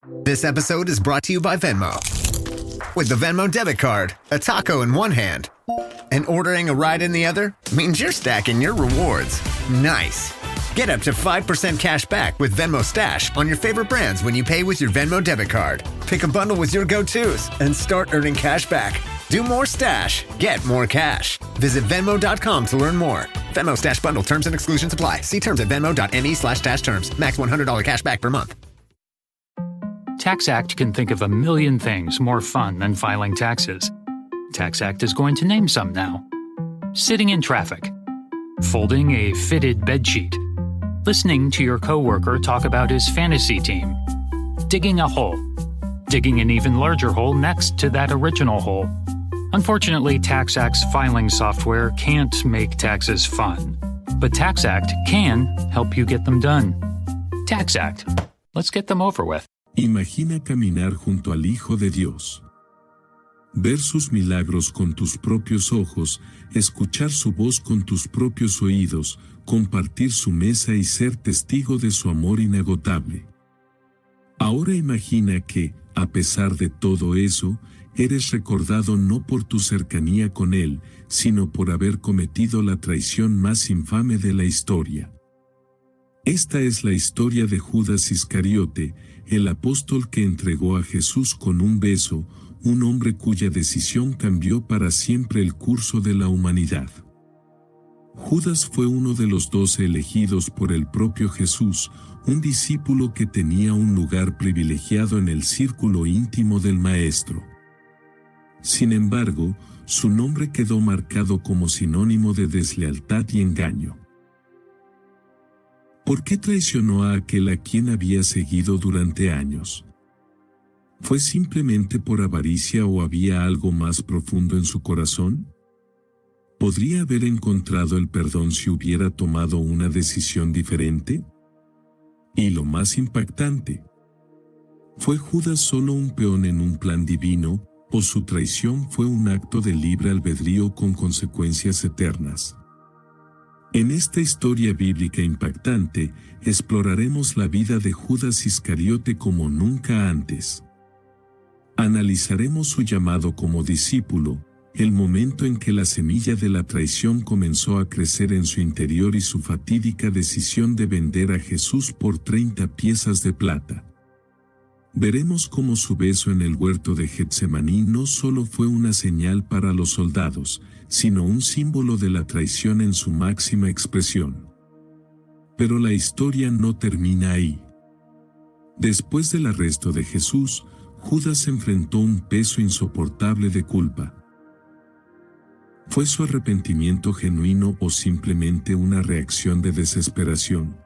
This episode is brought to you by Venmo. With the Venmo debit card, a taco in one hand, and ordering a ride in the other means you're stacking your rewards. Nice. Get up to 5% cash back with Venmo Stash on your favorite brands when you pay with your Venmo debit card. Pick a bundle with your go-tos and start earning cash back. Do more stash, get more cash. Visit Venmo.com to learn more. Venmo Stash Bundle terms and exclusions apply. See terms at venmo.me/stash terms. Max $100 cash back per month. TaxAct can think of a million things more fun than filing taxes. TaxAct is going to name some now. Sitting in traffic. Folding a fitted bedsheet. Listening to your coworker talk about his fantasy team. Digging a hole. Digging an even larger hole next to that original hole. Unfortunately, TaxAct's filing software can't make taxes fun. But TaxAct can help you get them done. TaxAct. Let's get them over with. Imagina caminar junto al Hijo de Dios. Ver sus milagros con tus propios ojos, escuchar su voz con tus propios oídos, compartir su mesa y ser testigo de su amor inagotable. Ahora imagina que, a pesar de todo eso, eres recordado no por tu cercanía con Él, sino por haber cometido la traición más infame de la historia. Esta es la historia de Judas Iscariote, el apóstol que entregó a Jesús con un beso, un hombre cuya decisión cambió para siempre el curso de la humanidad. Judas fue uno de los 12 elegidos por el propio Jesús, un discípulo que tenía un lugar privilegiado en el círculo íntimo del Maestro. Sin embargo, su nombre quedó marcado como sinónimo de deslealtad y engaño. ¿Por qué traicionó a aquel a quien había seguido durante años? ¿Fue simplemente por avaricia o había algo más profundo en su corazón? ¿Podría haber encontrado el perdón si hubiera tomado una decisión diferente? Y lo más impactante, ¿fue Judas solo un peón en un plan divino, o su traición fue un acto de libre albedrío con consecuencias eternas? En esta historia bíblica impactante, exploraremos la vida de Judas Iscariote como nunca antes. Analizaremos su llamado como discípulo, el momento en que la semilla de la traición comenzó a crecer en su interior y su fatídica decisión de vender a Jesús por 30 piezas de plata. Veremos cómo su beso en el huerto de Getsemaní no solo fue una señal para los soldados, sino un símbolo de la traición en su máxima expresión. Pero la historia no termina ahí. Después del arresto de Jesús, Judas enfrentó un peso insoportable de culpa. ¿Fue su arrepentimiento genuino o simplemente una reacción de desesperación?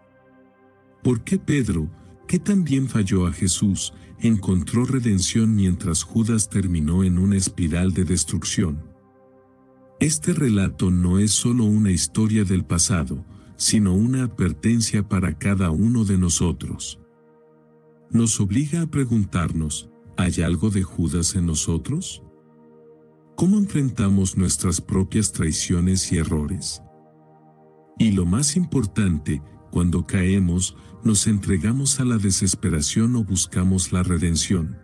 ¿Por qué Pedro, que también falló a Jesús, encontró redención mientras Judas terminó en una espiral de destrucción? Este relato no es solo una historia del pasado, sino una advertencia para cada uno de nosotros. Nos obliga a preguntarnos, ¿hay algo de Judas en nosotros? ¿Cómo enfrentamos nuestras propias traiciones y errores? Y lo más importante, cuando caemos, nos entregamos a la desesperación o buscamos la redención.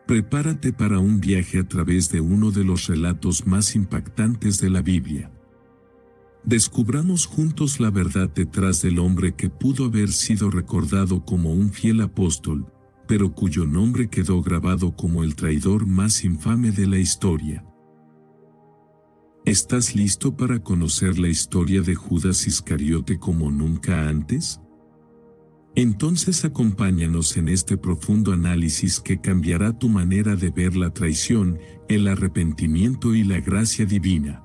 Prepárate para un viaje a través de uno de los relatos más impactantes de la Biblia. Descubramos juntos la verdad detrás del hombre que pudo haber sido recordado como un fiel apóstol, pero cuyo nombre quedó grabado como el traidor más infame de la historia. ¿Estás listo para conocer la historia de Judas Iscariote como nunca antes? Entonces acompáñanos en este profundo análisis que cambiará tu manera de ver la traición, el arrepentimiento y la gracia divina.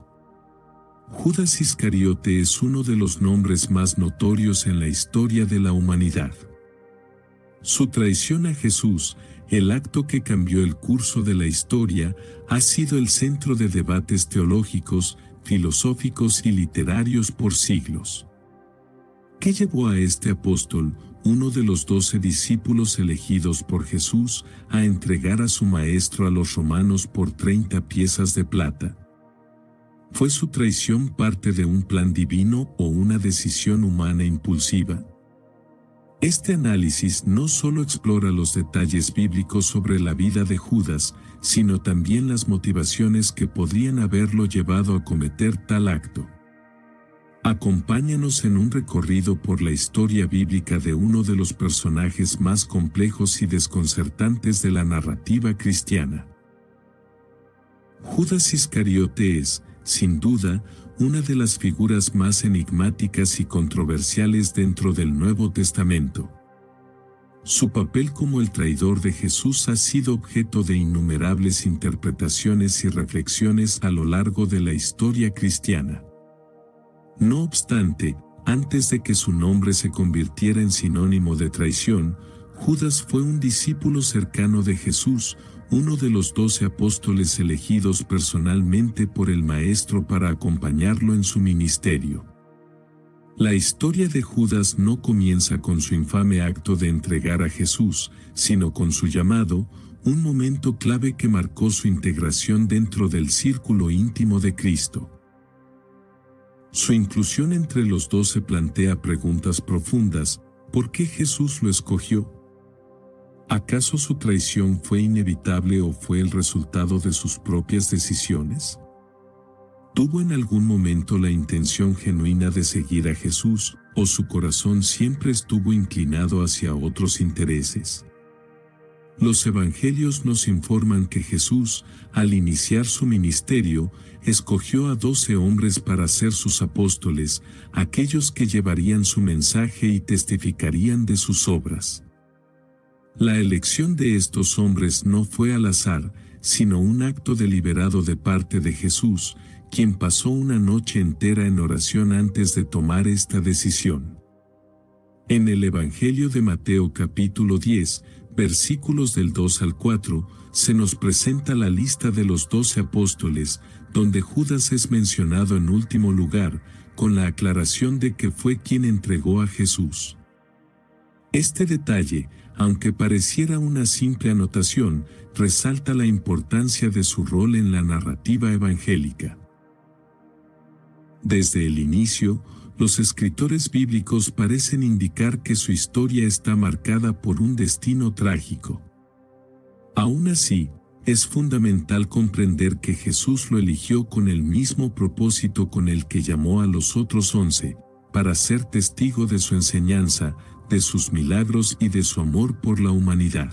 Judas Iscariote es uno de los nombres más notorios en la historia de la humanidad. Su traición a Jesús, el acto que cambió el curso de la historia, ha sido el centro de debates teológicos, filosóficos y literarios por siglos. ¿Qué llevó a este apóstol, uno de los 12 discípulos elegidos por Jesús, a entregar a su maestro a los romanos por 30 piezas de plata? ¿Fue su traición parte de un plan divino o una decisión humana impulsiva? Este análisis no solo explora los detalles bíblicos sobre la vida de Judas, sino también las motivaciones que podrían haberlo llevado a cometer tal acto. Acompáñanos en un recorrido por la historia bíblica de uno de los personajes más complejos y desconcertantes de la narrativa cristiana. Judas Iscariote es, sin duda, una de las figuras más enigmáticas y controversiales dentro del Nuevo Testamento. Su papel como el traidor de Jesús ha sido objeto de innumerables interpretaciones y reflexiones a lo largo de la historia cristiana. No obstante, antes de que su nombre se convirtiera en sinónimo de traición, Judas fue un discípulo cercano de Jesús, uno de los 12 apóstoles elegidos personalmente por el Maestro para acompañarlo en su ministerio. La historia de Judas no comienza con su infame acto de entregar a Jesús, sino con su llamado, un momento clave que marcó su integración dentro del círculo íntimo de Cristo. Su inclusión entre los 12 plantea preguntas profundas: ¿por qué Jesús lo escogió? ¿Acaso su traición fue inevitable o fue el resultado de sus propias decisiones? ¿Tuvo en algún momento la intención genuina de seguir a Jesús, o su corazón siempre estuvo inclinado hacia otros intereses? Los evangelios nos informan que Jesús, al iniciar su ministerio, escogió a 12 hombres para ser sus apóstoles, aquellos que llevarían su mensaje y testificarían de sus obras. La elección de estos hombres no fue al azar, sino un acto deliberado de parte de Jesús, quien pasó una noche entera en oración antes de tomar esta decisión. En el Evangelio de Mateo capítulo 10, versículos del 2 al 4, se nos presenta la lista de los 12 apóstoles, donde Judas es mencionado en último lugar, con la aclaración de que fue quien entregó a Jesús. Este detalle, aunque pareciera una simple anotación, resalta la importancia de su rol en la narrativa evangélica. Desde el inicio, los escritores bíblicos parecen indicar que su historia está marcada por un destino trágico. Aún así, es fundamental comprender que Jesús lo eligió con el mismo propósito con el que llamó a los otros 11, para ser testigo de su enseñanza, de sus milagros y de su amor por la humanidad.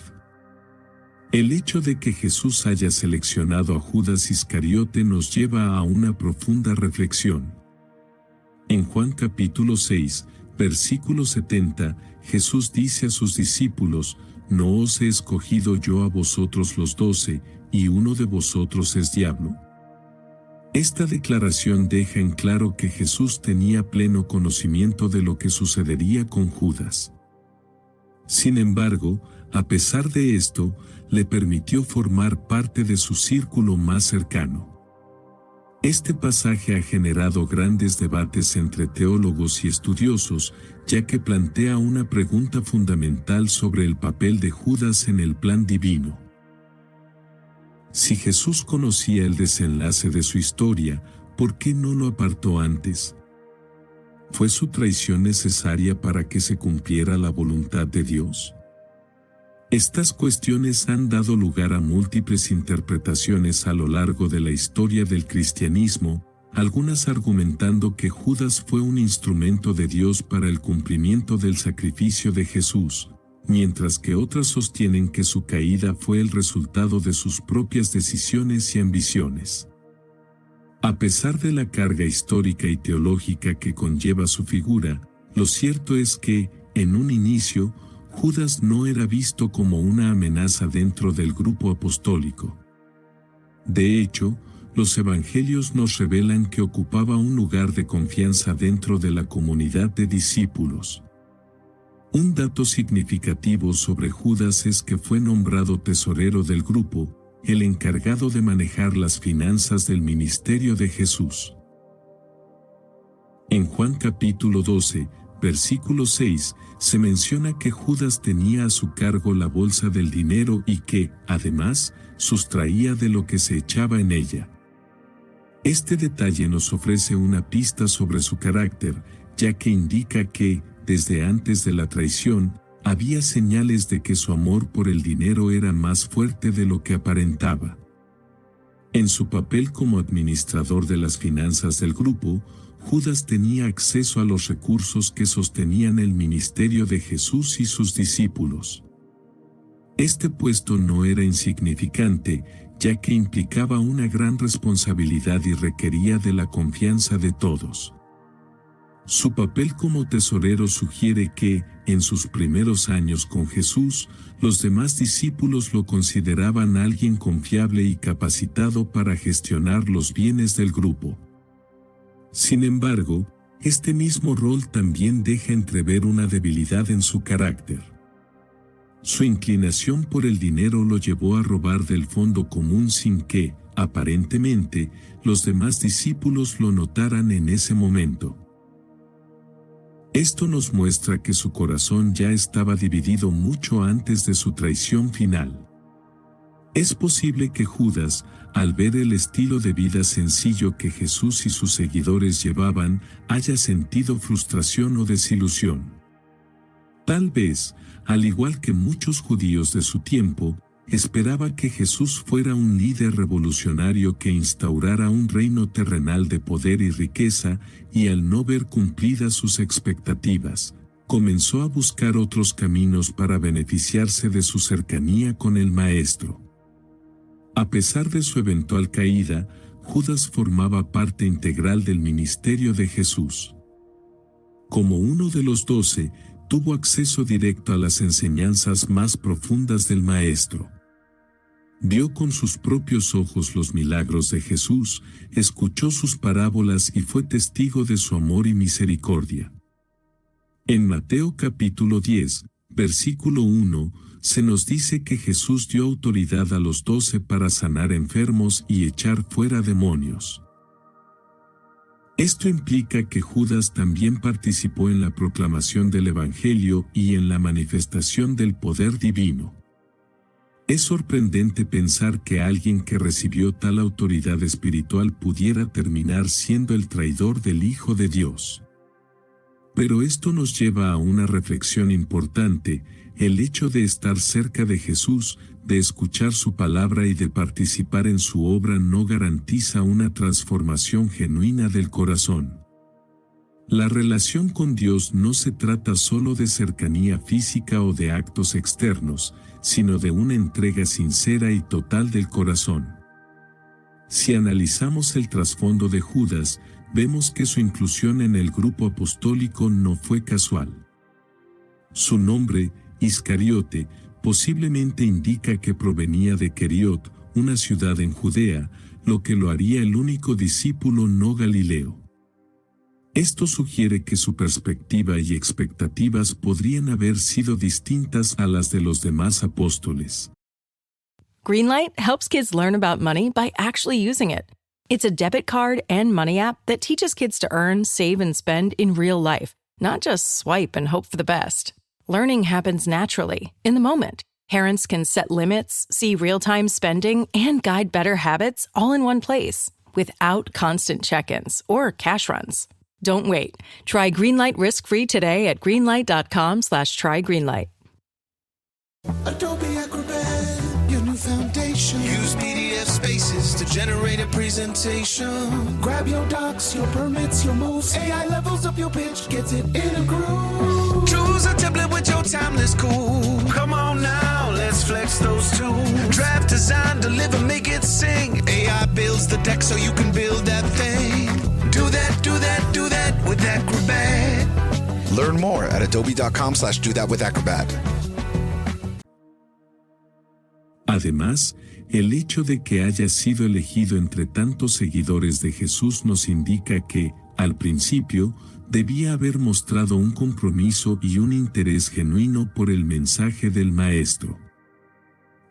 El hecho de que Jesús haya seleccionado a Judas Iscariote nos lleva a una profunda reflexión. En Juan capítulo 6, versículo 70, Jesús dice a sus discípulos: ¿no os he escogido yo a vosotros los 12, y uno de vosotros es diablo? Esta declaración deja en claro que Jesús tenía pleno conocimiento de lo que sucedería con Judas. Sin embargo, a pesar de esto, le permitió formar parte de su círculo más cercano. Este pasaje ha generado grandes debates entre teólogos y estudiosos, ya que plantea una pregunta fundamental sobre el papel de Judas en el plan divino. Si Jesús conocía el desenlace de su historia, ¿por qué no lo apartó antes? ¿Fue su traición necesaria para que se cumpliera la voluntad de Dios? Estas cuestiones han dado lugar a múltiples interpretaciones a lo largo de la historia del cristianismo, algunas argumentando que Judas fue un instrumento de Dios para el cumplimiento del sacrificio de Jesús, mientras que otras sostienen que su caída fue el resultado de sus propias decisiones y ambiciones. A pesar de la carga histórica y teológica que conlleva su figura, lo cierto es que, en un inicio, Judas no era visto como una amenaza dentro del grupo apostólico. De hecho, los evangelios nos revelan que ocupaba un lugar de confianza dentro de la comunidad de discípulos. Un dato significativo sobre Judas es que fue nombrado tesorero del grupo, el encargado de manejar las finanzas del ministerio de Jesús. En Juan capítulo 12, versículo 6, se menciona que Judas tenía a su cargo la bolsa del dinero y que, además, sustraía de lo que se echaba en ella. Este detalle nos ofrece una pista sobre su carácter, ya que indica que, desde antes de la traición, había señales de que su amor por el dinero era más fuerte de lo que aparentaba. En su papel como administrador de las finanzas del grupo, Judas tenía acceso a los recursos que sostenían el ministerio de Jesús y sus discípulos. Este puesto no era insignificante, ya que implicaba una gran responsabilidad y requería de la confianza de todos. Su papel como tesorero sugiere que, en sus primeros años con Jesús, los demás discípulos lo consideraban alguien confiable y capacitado para gestionar los bienes del grupo. Sin embargo, este mismo rol también deja entrever una debilidad en su carácter. Su inclinación por el dinero lo llevó a robar del fondo común sin que, aparentemente, los demás discípulos lo notaran en ese momento. Esto nos muestra que su corazón ya estaba dividido mucho antes de su traición final. Es posible que Judas, al ver el estilo de vida sencillo que Jesús y sus seguidores llevaban, haya sentido frustración o desilusión. Tal vez, al igual que muchos judíos de su tiempo, esperaba que Jesús fuera un líder revolucionario que instaurara un reino terrenal de poder y riqueza, y al no ver cumplidas sus expectativas, comenzó a buscar otros caminos para beneficiarse de su cercanía con el Maestro. A pesar de su eventual caída, Judas formaba parte integral del ministerio de Jesús. Como uno de los 12, tuvo acceso directo a las enseñanzas más profundas del Maestro. Vio con sus propios ojos los milagros de Jesús, escuchó sus parábolas y fue testigo de su amor y misericordia. En Mateo capítulo 10, versículo 1, se nos dice que Jesús dio autoridad a los 12 para sanar enfermos y echar fuera demonios. Esto implica que Judas también participó en la proclamación del Evangelio y en la manifestación del poder divino. Es sorprendente pensar que alguien que recibió tal autoridad espiritual pudiera terminar siendo el traidor del Hijo de Dios. Pero esto nos lleva a una reflexión importante: el hecho de estar cerca de Jesús, de escuchar su palabra y de participar en su obra no garantiza una transformación genuina del corazón. La relación con Dios no se trata solo de cercanía física o de actos externos, sino de una entrega sincera y total del corazón. Si analizamos el trasfondo de Judas, vemos que su inclusión en el grupo apostólico no fue casual. Su nombre, Iscariote, posiblemente indica que provenía de Queriot, una ciudad en Judea, lo que lo haría el único discípulo no galileo. Esto sugiere que su perspectiva y expectativas podrían haber sido distintas a las de los demás apóstoles. Greenlight helps kids learn about money by actually using it. It's a debit card and money app that teaches kids to earn, save, and spend in real life, not just swipe and hope for the best. Learning happens naturally, in the moment. Parents can set limits, see real-time spending, and guide better habits all in one place, without constant check-ins or cash runs. Don't wait. Try Greenlight risk-free today at greenlight.com/trygreenlight. Adobe Acrobat, your new foundation. Use PDF spaces to generate a presentation. Grab your docs, your permits, your moves. AI levels up your pitch, gets it in a groove. Choose a template with your timeless cool. Come on now, let's flex those tools. Draft, design, deliver, make it sing. AI builds the deck so you can build that thing. Do that, do that, do that with Acrobat. Learn more at adobe.com/do-that-with-acrobat. Además, el hecho de que haya sido elegido entre tantos seguidores de Jesús nos indica que, al principio, debía haber mostrado un compromiso y un interés genuino por el mensaje del Maestro.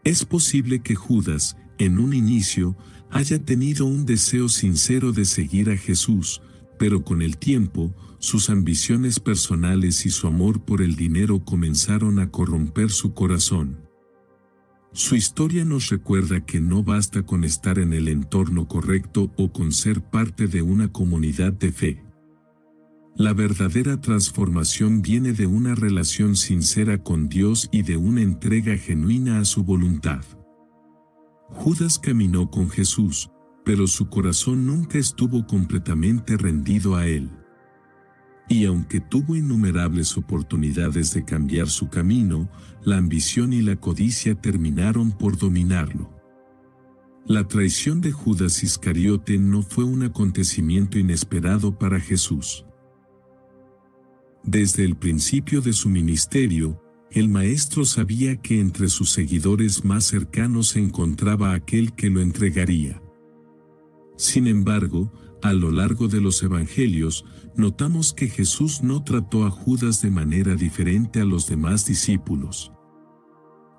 Es posible que Judas, en un inicio, haya tenido un deseo sincero de seguir a Jesús, pero con el tiempo, sus ambiciones personales y su amor por el dinero comenzaron a corromper su corazón. Su historia nos recuerda que no basta con estar en el entorno correcto o con ser parte de una comunidad de fe. La verdadera transformación viene de una relación sincera con Dios y de una entrega genuina a su voluntad. Judas caminó con Jesús, pero su corazón nunca estuvo completamente rendido a él. Y aunque tuvo innumerables oportunidades de cambiar su camino, la ambición y la codicia terminaron por dominarlo. La traición de Judas Iscariote no fue un acontecimiento inesperado para Jesús. Desde el principio de su ministerio, el Maestro sabía que entre sus seguidores más cercanos se encontraba aquel que lo entregaría. Sin embargo, a lo largo de los Evangelios, notamos que Jesús no trató a Judas de manera diferente a los demás discípulos.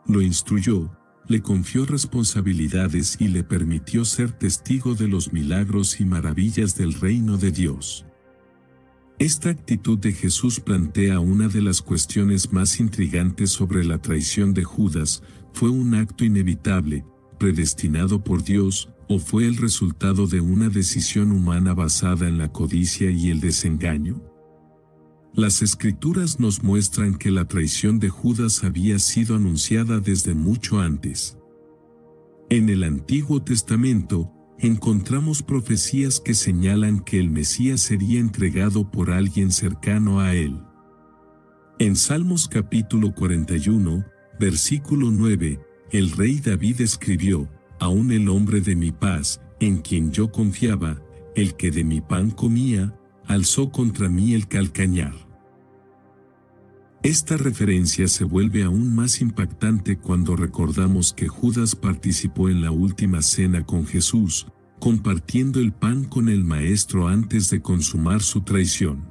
Lo instruyó, le confió responsabilidades y le permitió ser testigo de los milagros y maravillas del reino de Dios. Esta actitud de Jesús plantea una de las cuestiones más intrigantes sobre la traición de Judas: ¿fue un acto inevitable, predestinado por Dios, o fue el resultado de una decisión humana basada en la codicia y el desengaño? Las Escrituras nos muestran que la traición de Judas había sido anunciada desde mucho antes. En el Antiguo Testamento, encontramos profecías que señalan que el Mesías sería entregado por alguien cercano a él. En Salmos capítulo 41, versículo 9, el rey David escribió: «Aún el hombre de mi paz, en quien yo confiaba, el que de mi pan comía, alzó contra mí el calcañar». Esta referencia se vuelve aún más impactante cuando recordamos que Judas participó en la última cena con Jesús, compartiendo el pan con el Maestro antes de consumar su traición.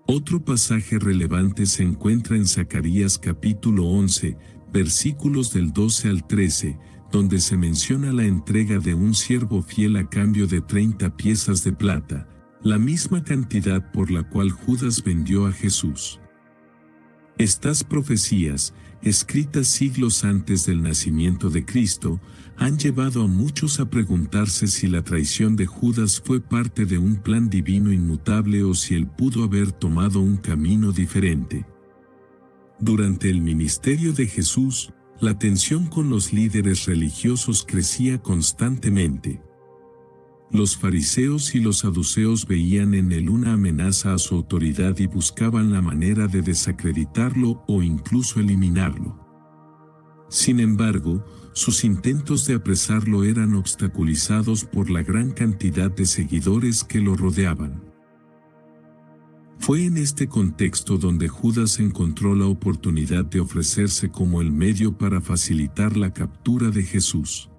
Otro pasaje relevante se encuentra en Zacarías capítulo 11, versículos del 12 al 13, donde se menciona la entrega de un siervo fiel a cambio de 30 piezas de plata, la misma cantidad por la cual Judas vendió a Jesús. Estas profecías, escritas siglos antes del nacimiento de Cristo, han llevado a muchos a preguntarse si la traición de Judas fue parte de un plan divino inmutable o si él pudo haber tomado un camino diferente. Durante el ministerio de Jesús, la tensión con los líderes religiosos crecía constantemente. Los fariseos y los saduceos veían en él una amenaza a su autoridad y buscaban la manera de desacreditarlo o incluso eliminarlo. Sin embargo, sus intentos de apresarlo eran obstaculizados por la gran cantidad de seguidores que lo rodeaban. Fue en este contexto donde Judas encontró la oportunidad de ofrecerse como el medio para facilitar la captura de Jesús.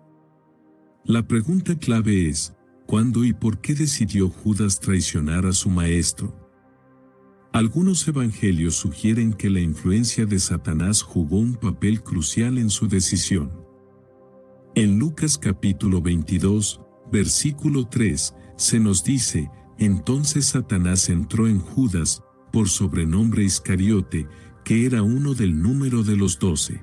La pregunta clave es: ¿cuándo y por qué decidió Judas traicionar a su maestro? Algunos evangelios sugieren que la influencia de Satanás jugó un papel crucial en su decisión. En Lucas capítulo 22, versículo 3, se nos dice: «Entonces Satanás entró en Judas, por sobrenombre Iscariote, que era uno del número de los 12».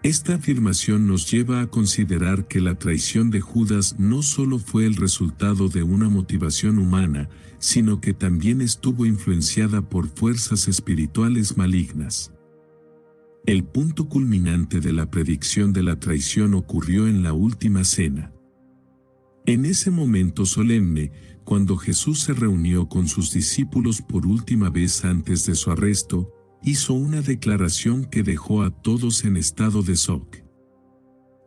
Esta afirmación nos lleva a considerar que la traición de Judas no solo fue el resultado de una motivación humana, sino que también estuvo influenciada por fuerzas espirituales malignas. El punto culminante de la predicción de la traición ocurrió en la última cena. En ese momento solemne, cuando Jesús se reunió con sus discípulos por última vez antes de su arresto, hizo una declaración que dejó a todos en estado de shock.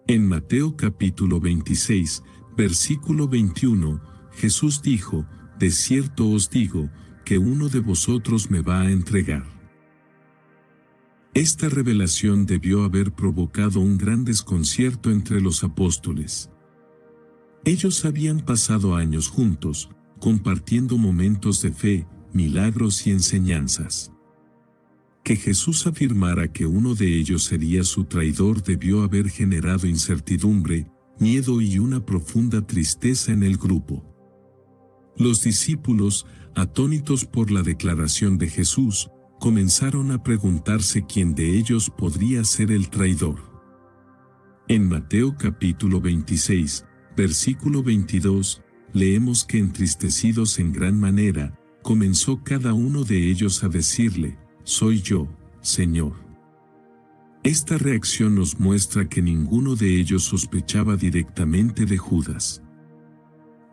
En Mateo capítulo 26, versículo 21, Jesús dijo: «De cierto os digo, que uno de vosotros me va a entregar». Esta revelación debió haber provocado un gran desconcierto entre los apóstoles. Ellos habían pasado años juntos, compartiendo momentos de fe, milagros y enseñanzas. Que Jesús afirmara que uno de ellos sería su traidor debió haber generado incertidumbre, miedo y una profunda tristeza en el grupo. Los discípulos, atónitos por la declaración de Jesús, comenzaron a preguntarse quién de ellos podría ser el traidor. En Mateo capítulo 26, versículo 22, leemos que entristecidos en gran manera, comenzó cada uno de ellos a decirle: «Soy yo, Señor». Esta reacción nos muestra que ninguno de ellos sospechaba directamente de Judas.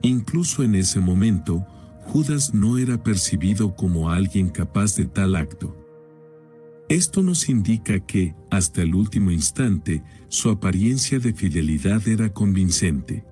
Incluso en ese momento, Judas no era percibido como alguien capaz de tal acto. Esto nos indica que, hasta el último instante, su apariencia de fidelidad era convincente.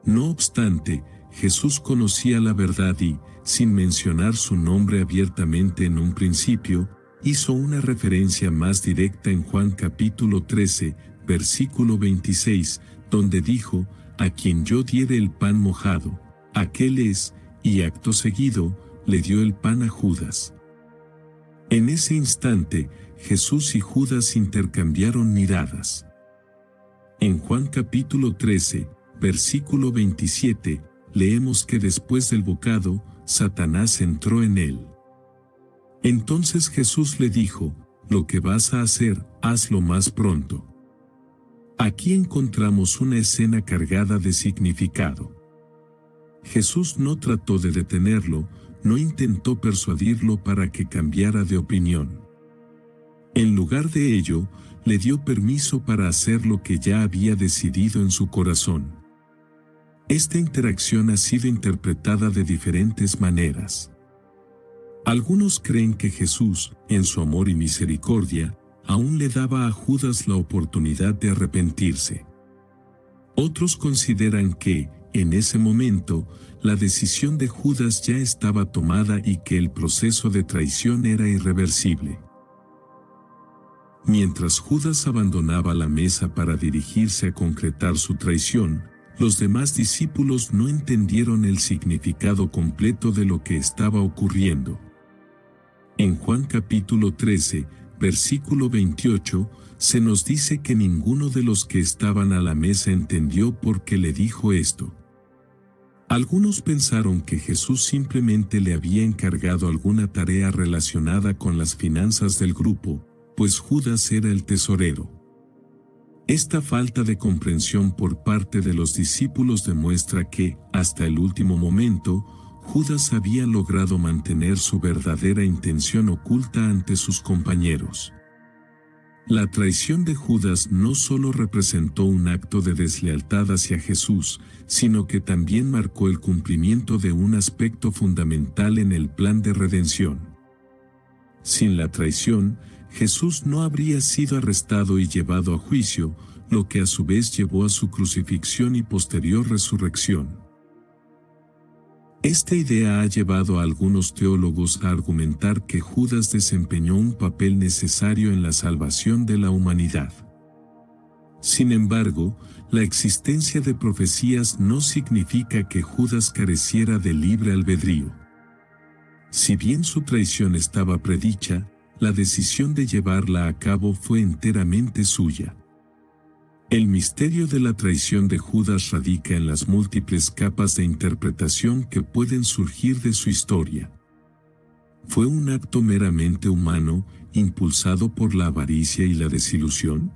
No obstante, Jesús conocía la verdad y, sin mencionar su nombre abiertamente en un principio, hizo una referencia más directa en Juan capítulo 13, versículo 26, donde dijo: «A quien yo diere el pan mojado, aquel es», y acto seguido, le dio el pan a Judas. En ese instante, Jesús y Judas intercambiaron miradas. En Juan capítulo 13, versículo 27, leemos que después del bocado, Satanás entró en él. Entonces Jesús le dijo: «Lo que vas a hacer, hazlo más pronto». Aquí encontramos una escena cargada de significado. Jesús no trató de detenerlo, no intentó persuadirlo para que cambiara de opinión. En lugar de ello, le dio permiso para hacer lo que ya había decidido en su corazón. Esta interacción ha sido interpretada de diferentes maneras. Algunos creen que Jesús, en su amor y misericordia, aún le daba a Judas la oportunidad de arrepentirse. Otros consideran que, en ese momento, la decisión de Judas ya estaba tomada y que el proceso de traición era irreversible. Mientras Judas abandonaba la mesa para dirigirse a concretar su traición, los demás discípulos no entendieron el significado completo de lo que estaba ocurriendo. En Juan capítulo 13, versículo 28, se nos dice que ninguno de los que estaban a la mesa entendió por qué le dijo esto. Algunos pensaron que Jesús simplemente le había encargado alguna tarea relacionada con las finanzas del grupo, pues Judas era el tesorero. Esta falta de comprensión por parte de los discípulos demuestra que, hasta el último momento, Judas había logrado mantener su verdadera intención oculta ante sus compañeros. La traición de Judas no solo representó un acto de deslealtad hacia Jesús, sino que también marcó el cumplimiento de un aspecto fundamental en el plan de redención. Sin la traición, Jesús no habría sido arrestado y llevado a juicio, lo que a su vez llevó a su crucifixión y posterior resurrección. Esta idea ha llevado a algunos teólogos a argumentar que Judas desempeñó un papel necesario en la salvación de la humanidad. Sin embargo, la existencia de profecías no significa que Judas careciera de libre albedrío. Si bien su traición estaba predicha, la decisión de llevarla a cabo fue enteramente suya. El misterio de la traición de Judas radica en las múltiples capas de interpretación que pueden surgir de su historia. ¿Fue un acto meramente humano, impulsado por la avaricia y la desilusión?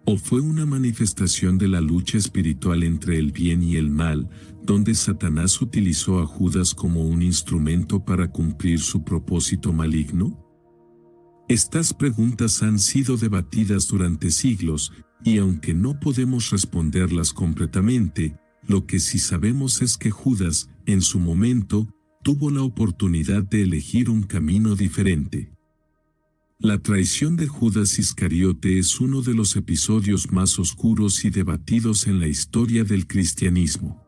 ¿O fue una manifestación de la lucha espiritual entre el bien y el mal, donde Satanás utilizó a Judas como un instrumento para cumplir su propósito maligno? Estas preguntas han sido debatidas durante siglos, y aunque no podemos responderlas completamente, lo que sí sabemos es que Judas, en su momento, tuvo la oportunidad de elegir un camino diferente. La traición de Judas Iscariote es uno de los episodios más oscuros y debatidos en la historia del cristianismo.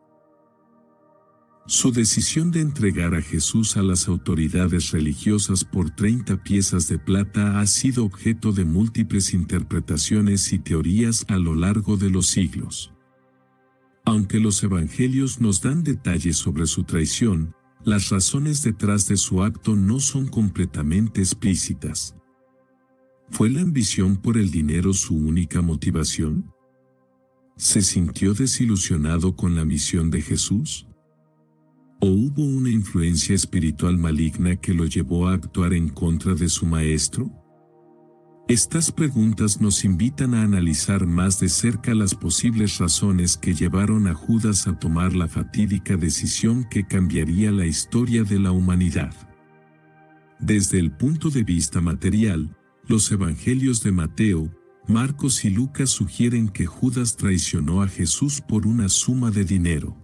Su decisión de entregar a Jesús a las autoridades religiosas por 30 piezas de plata ha sido objeto de múltiples interpretaciones y teorías a lo largo de los siglos. Aunque los evangelios nos dan detalles sobre su traición, las razones detrás de su acto no son completamente explícitas. ¿Fue la ambición por el dinero su única motivación? ¿Se sintió desilusionado con la misión de Jesús? ¿O hubo una influencia espiritual maligna que lo llevó a actuar en contra de su maestro? Estas preguntas nos invitan a analizar más de cerca las posibles razones que llevaron a Judas a tomar la fatídica decisión que cambiaría la historia de la humanidad. Desde el punto de vista material, los evangelios de Mateo, Marcos y Lucas sugieren que Judas traicionó a Jesús por una suma de dinero.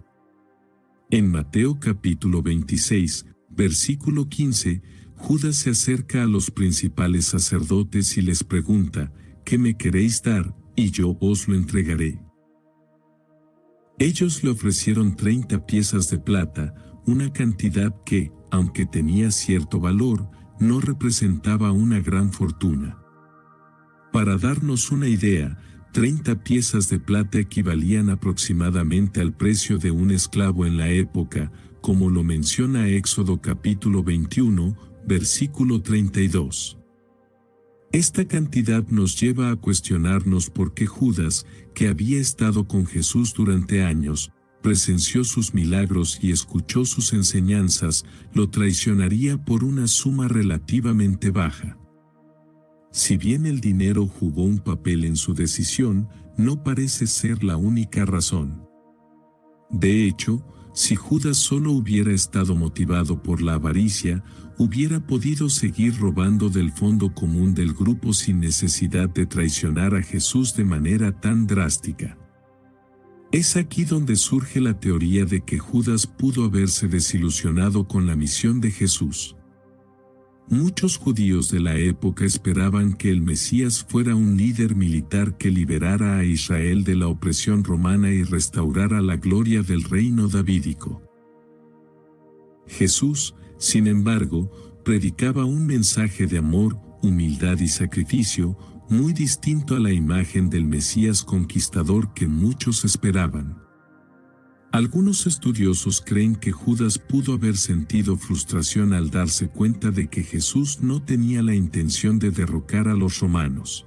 En Mateo capítulo 26, versículo 15, Judas se acerca a los principales sacerdotes y les pregunta, ¿qué me queréis dar? Y yo os lo entregaré. Ellos le ofrecieron 30 piezas de plata, una cantidad que, aunque tenía cierto valor, no representaba una gran fortuna. Para darnos una idea, 30 piezas de plata equivalían aproximadamente al precio de un esclavo en la época, como lo menciona Éxodo capítulo 21, versículo 32. Esta cantidad nos lleva a cuestionarnos por qué Judas, que había estado con Jesús durante años, presenció sus milagros y escuchó sus enseñanzas, lo traicionaría por una suma relativamente baja. Si bien el dinero jugó un papel en su decisión, no parece ser la única razón. De hecho, si Judas solo hubiera estado motivado por la avaricia, hubiera podido seguir robando del fondo común del grupo sin necesidad de traicionar a Jesús de manera tan drástica. Es aquí donde surge la teoría de que Judas pudo haberse desilusionado con la misión de Jesús. Muchos judíos de la época esperaban que el Mesías fuera un líder militar que liberara a Israel de la opresión romana y restaurara la gloria del reino davídico. Jesús, sin embargo, predicaba un mensaje de amor, humildad y sacrificio, muy distinto a la imagen del Mesías conquistador que muchos esperaban. Algunos estudiosos creen que Judas pudo haber sentido frustración al darse cuenta de que Jesús no tenía la intención de derrocar a los romanos.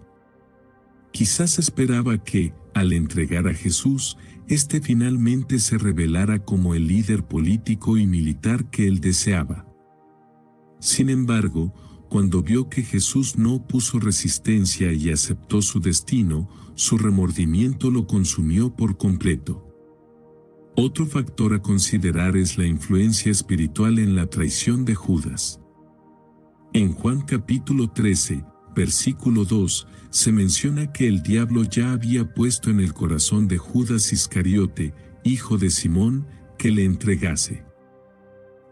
Quizás esperaba que, al entregar a Jesús, éste finalmente se revelara como el líder político y militar que él deseaba. Sin embargo, cuando vio que Jesús no opuso resistencia y aceptó su destino, su remordimiento lo consumió por completo. Otro factor a considerar es la influencia espiritual en la traición de Judas. En Juan capítulo 13, versículo 2, se menciona que el diablo ya había puesto en el corazón de Judas Iscariote, hijo de Simón, que le entregase.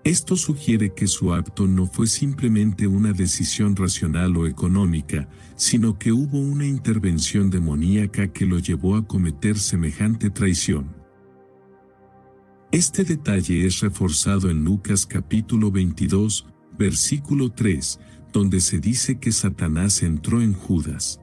Esto sugiere que su acto no fue simplemente una decisión racional o económica, sino que hubo una intervención demoníaca que lo llevó a cometer semejante traición. Este detalle es reforzado en Lucas capítulo 22, versículo 3, donde se dice que Satanás entró en Judas.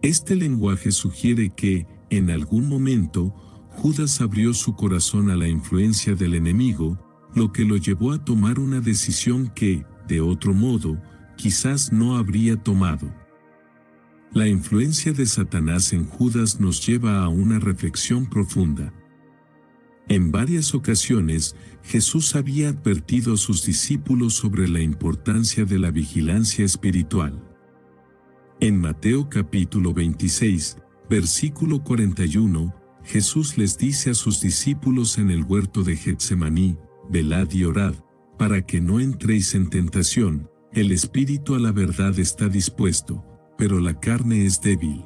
Este lenguaje sugiere que, en algún momento, Judas abrió su corazón a la influencia del enemigo, lo que lo llevó a tomar una decisión que, de otro modo, quizás no habría tomado. La influencia de Satanás en Judas nos lleva a una reflexión profunda. En varias ocasiones, Jesús había advertido a sus discípulos sobre la importancia de la vigilancia espiritual. En Mateo capítulo 26, versículo 41, Jesús les dice a sus discípulos en el huerto de Getsemaní, velad y orad, para que no entréis en tentación, el espíritu a la verdad está dispuesto, pero la carne es débil.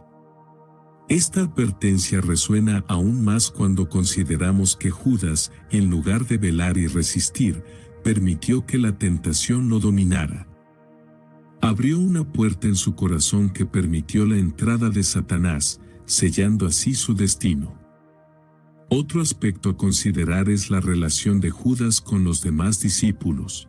Esta advertencia resuena aún más cuando consideramos que Judas, en lugar de velar y resistir, permitió que la tentación lo dominara. Abrió una puerta en su corazón que permitió la entrada de Satanás, sellando así su destino. Otro aspecto a considerar es la relación de Judas con los demás discípulos.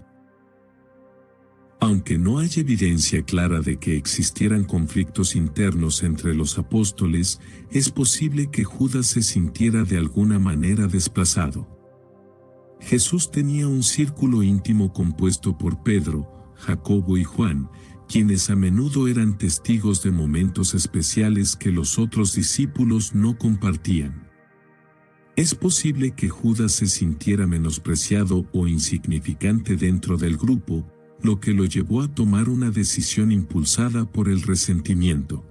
Aunque no hay evidencia clara de que existieran conflictos internos entre los apóstoles, es posible que Judas se sintiera de alguna manera desplazado. Jesús tenía un círculo íntimo compuesto por Pedro, Jacobo y Juan, quienes a menudo eran testigos de momentos especiales que los otros discípulos no compartían. Es posible que Judas se sintiera menospreciado o insignificante dentro del grupo, lo que lo llevó a tomar una decisión impulsada por el resentimiento.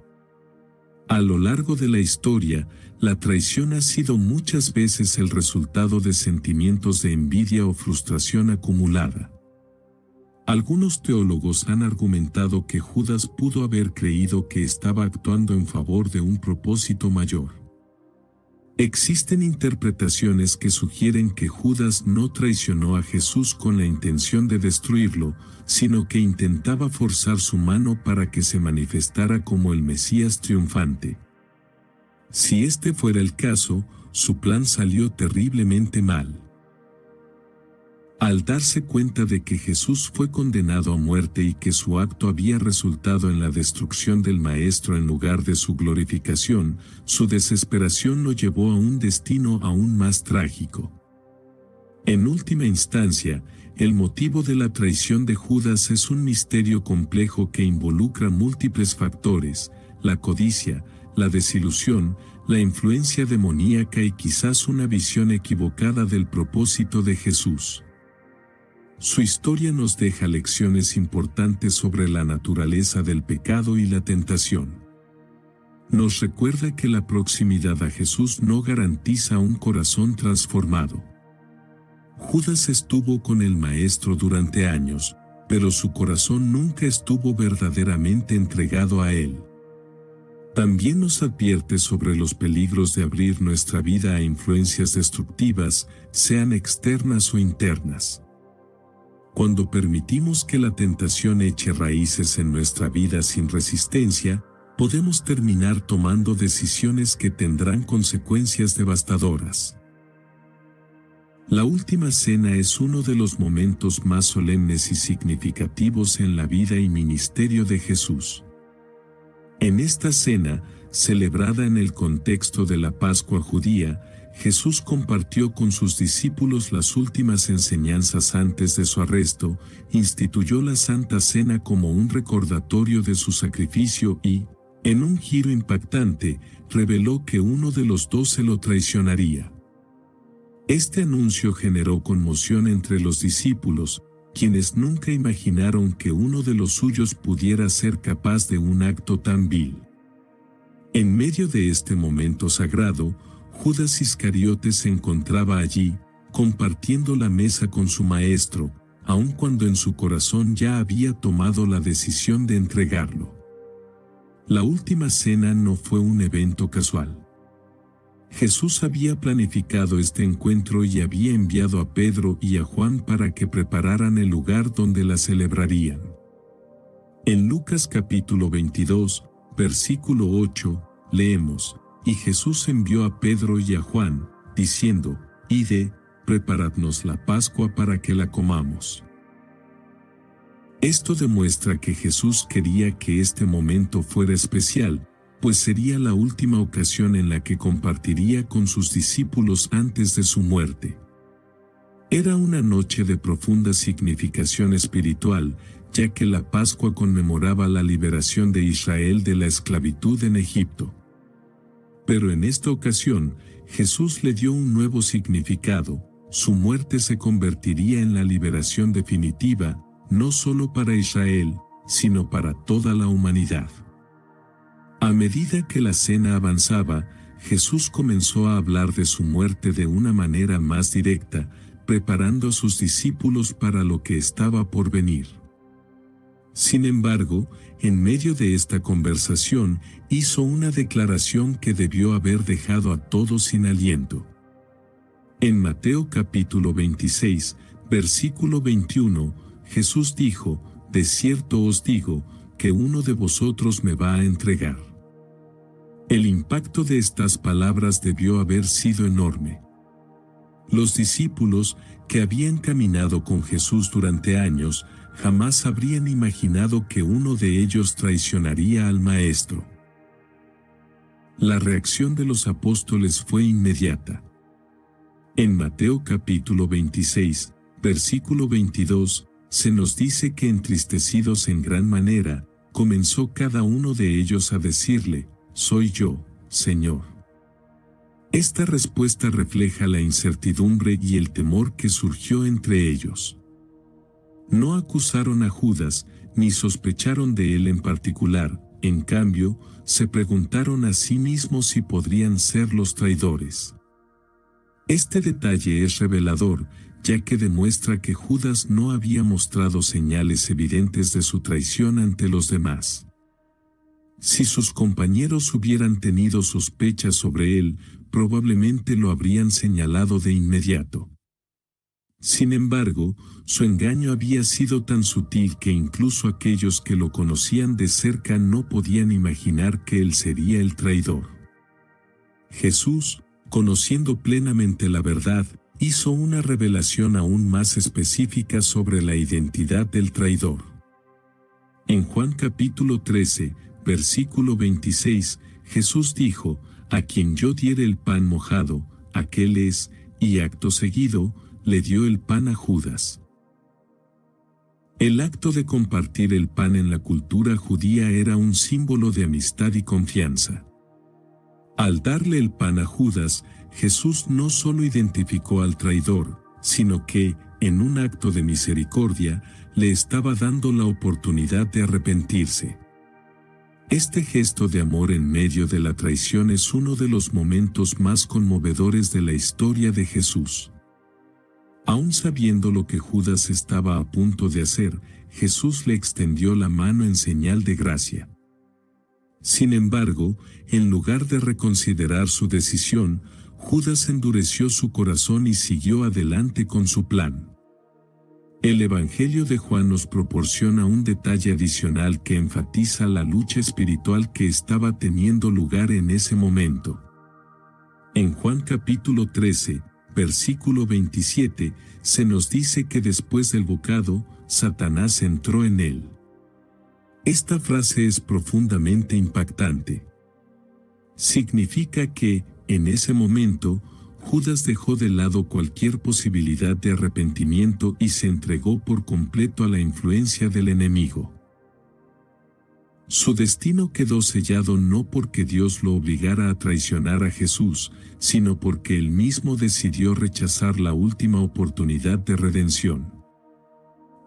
A lo largo de la historia, la traición ha sido muchas veces el resultado de sentimientos de envidia o frustración acumulada. Algunos teólogos han argumentado que Judas pudo haber creído que estaba actuando en favor de un propósito mayor. Existen interpretaciones que sugieren que Judas no traicionó a Jesús con la intención de destruirlo, sino que intentaba forzar su mano para que se manifestara como el Mesías triunfante. Si este fuera el caso, su plan salió terriblemente mal. Al darse cuenta de que Jesús fue condenado a muerte y que su acto había resultado en la destrucción del Maestro en lugar de su glorificación, su desesperación lo llevó a un destino aún más trágico. En última instancia, el motivo de la traición de Judas es un misterio complejo que involucra múltiples factores: la codicia, la desilusión, la influencia demoníaca y quizás una visión equivocada del propósito de Jesús. Su historia nos deja lecciones importantes sobre la naturaleza del pecado y la tentación. Nos recuerda que la proximidad a Jesús no garantiza un corazón transformado. Judas estuvo con el Maestro durante años, pero su corazón nunca estuvo verdaderamente entregado a él. También nos advierte sobre los peligros de abrir nuestra vida a influencias destructivas, sean externas o internas. Cuando permitimos que la tentación eche raíces en nuestra vida sin resistencia, podemos terminar tomando decisiones que tendrán consecuencias devastadoras. La última cena es uno de los momentos más solemnes y significativos en la vida y ministerio de Jesús. En esta cena, celebrada en el contexto de la Pascua judía, Jesús compartió con sus discípulos las últimas enseñanzas antes de su arresto, instituyó la Santa Cena como un recordatorio de su sacrificio y, en un giro impactante, reveló que uno de los 12 lo traicionaría. Este anuncio generó conmoción entre los discípulos, quienes nunca imaginaron que uno de los suyos pudiera ser capaz de un acto tan vil. En medio de este momento sagrado, Judas Iscariote se encontraba allí, compartiendo la mesa con su Maestro, aun cuando en su corazón ya había tomado la decisión de entregarlo. La última cena no fue un evento casual. Jesús había planificado este encuentro y había enviado a Pedro y a Juan para que prepararan el lugar donde la celebrarían. En Lucas capítulo 22, versículo 8, leemos: Y Jesús envió a Pedro y a Juan, diciendo: Id, preparadnos la Pascua para que la comamos. Esto demuestra que Jesús quería que este momento fuera especial, pues sería la última ocasión en la que compartiría con sus discípulos antes de su muerte. Era una noche de profunda significación espiritual, ya que la Pascua conmemoraba la liberación de Israel de la esclavitud en Egipto. Pero en esta ocasión, Jesús le dio un nuevo significado: su muerte se convertiría en la liberación definitiva, no solo para Israel, sino para toda la humanidad. A medida que la cena avanzaba, Jesús comenzó a hablar de su muerte de una manera más directa, preparando a sus discípulos para lo que estaba por venir. Sin embargo, en medio de esta conversación, hizo una declaración que debió haber dejado a todos sin aliento. En Mateo capítulo 26, versículo 21, Jesús dijo: De cierto os digo, que uno de vosotros me va a entregar. El impacto de estas palabras debió haber sido enorme. Los discípulos, que habían caminado con Jesús durante años, jamás habrían imaginado que uno de ellos traicionaría al Maestro. La reacción de los apóstoles fue inmediata. En Mateo capítulo 26, versículo 22, se nos dice que entristecidos en gran manera, comenzó cada uno de ellos a decirle: Soy yo, Señor. Esta respuesta refleja la incertidumbre y el temor que surgió entre ellos. No acusaron a Judas, ni sospecharon de él en particular, en cambio, se preguntaron a sí mismos si podrían ser los traidores. Este detalle es revelador, ya que demuestra que Judas no había mostrado señales evidentes de su traición ante los demás. Si sus compañeros hubieran tenido sospechas sobre él, probablemente lo habrían señalado de inmediato. Sin embargo, su engaño había sido tan sutil que incluso aquellos que lo conocían de cerca no podían imaginar que él sería el traidor. Jesús, conociendo plenamente la verdad, hizo una revelación aún más específica sobre la identidad del traidor. En Juan capítulo 13, versículo 26, Jesús dijo: «A quien yo diere el pan mojado, aquel es», y acto seguido, le dio el pan a Judas. El acto de compartir el pan en la cultura judía era un símbolo de amistad y confianza. Al darle el pan a Judas, Jesús no solo identificó al traidor, sino que, en un acto de misericordia, le estaba dando la oportunidad de arrepentirse. Este gesto de amor en medio de la traición es uno de los momentos más conmovedores de la historia de Jesús. Aún sabiendo lo que Judas estaba a punto de hacer, Jesús le extendió la mano en señal de gracia. Sin embargo, en lugar de reconsiderar su decisión, Judas endureció su corazón y siguió adelante con su plan. El Evangelio de Juan nos proporciona un detalle adicional que enfatiza la lucha espiritual que estaba teniendo lugar en ese momento. En Juan capítulo 13, versículo 27, se nos dice que después del bocado, Satanás entró en él. Esta frase es profundamente impactante. Significa que, en ese momento, Judas dejó de lado cualquier posibilidad de arrepentimiento y se entregó por completo a la influencia del enemigo. Su destino quedó sellado no porque Dios lo obligara a traicionar a Jesús, sino porque él mismo decidió rechazar la última oportunidad de redención.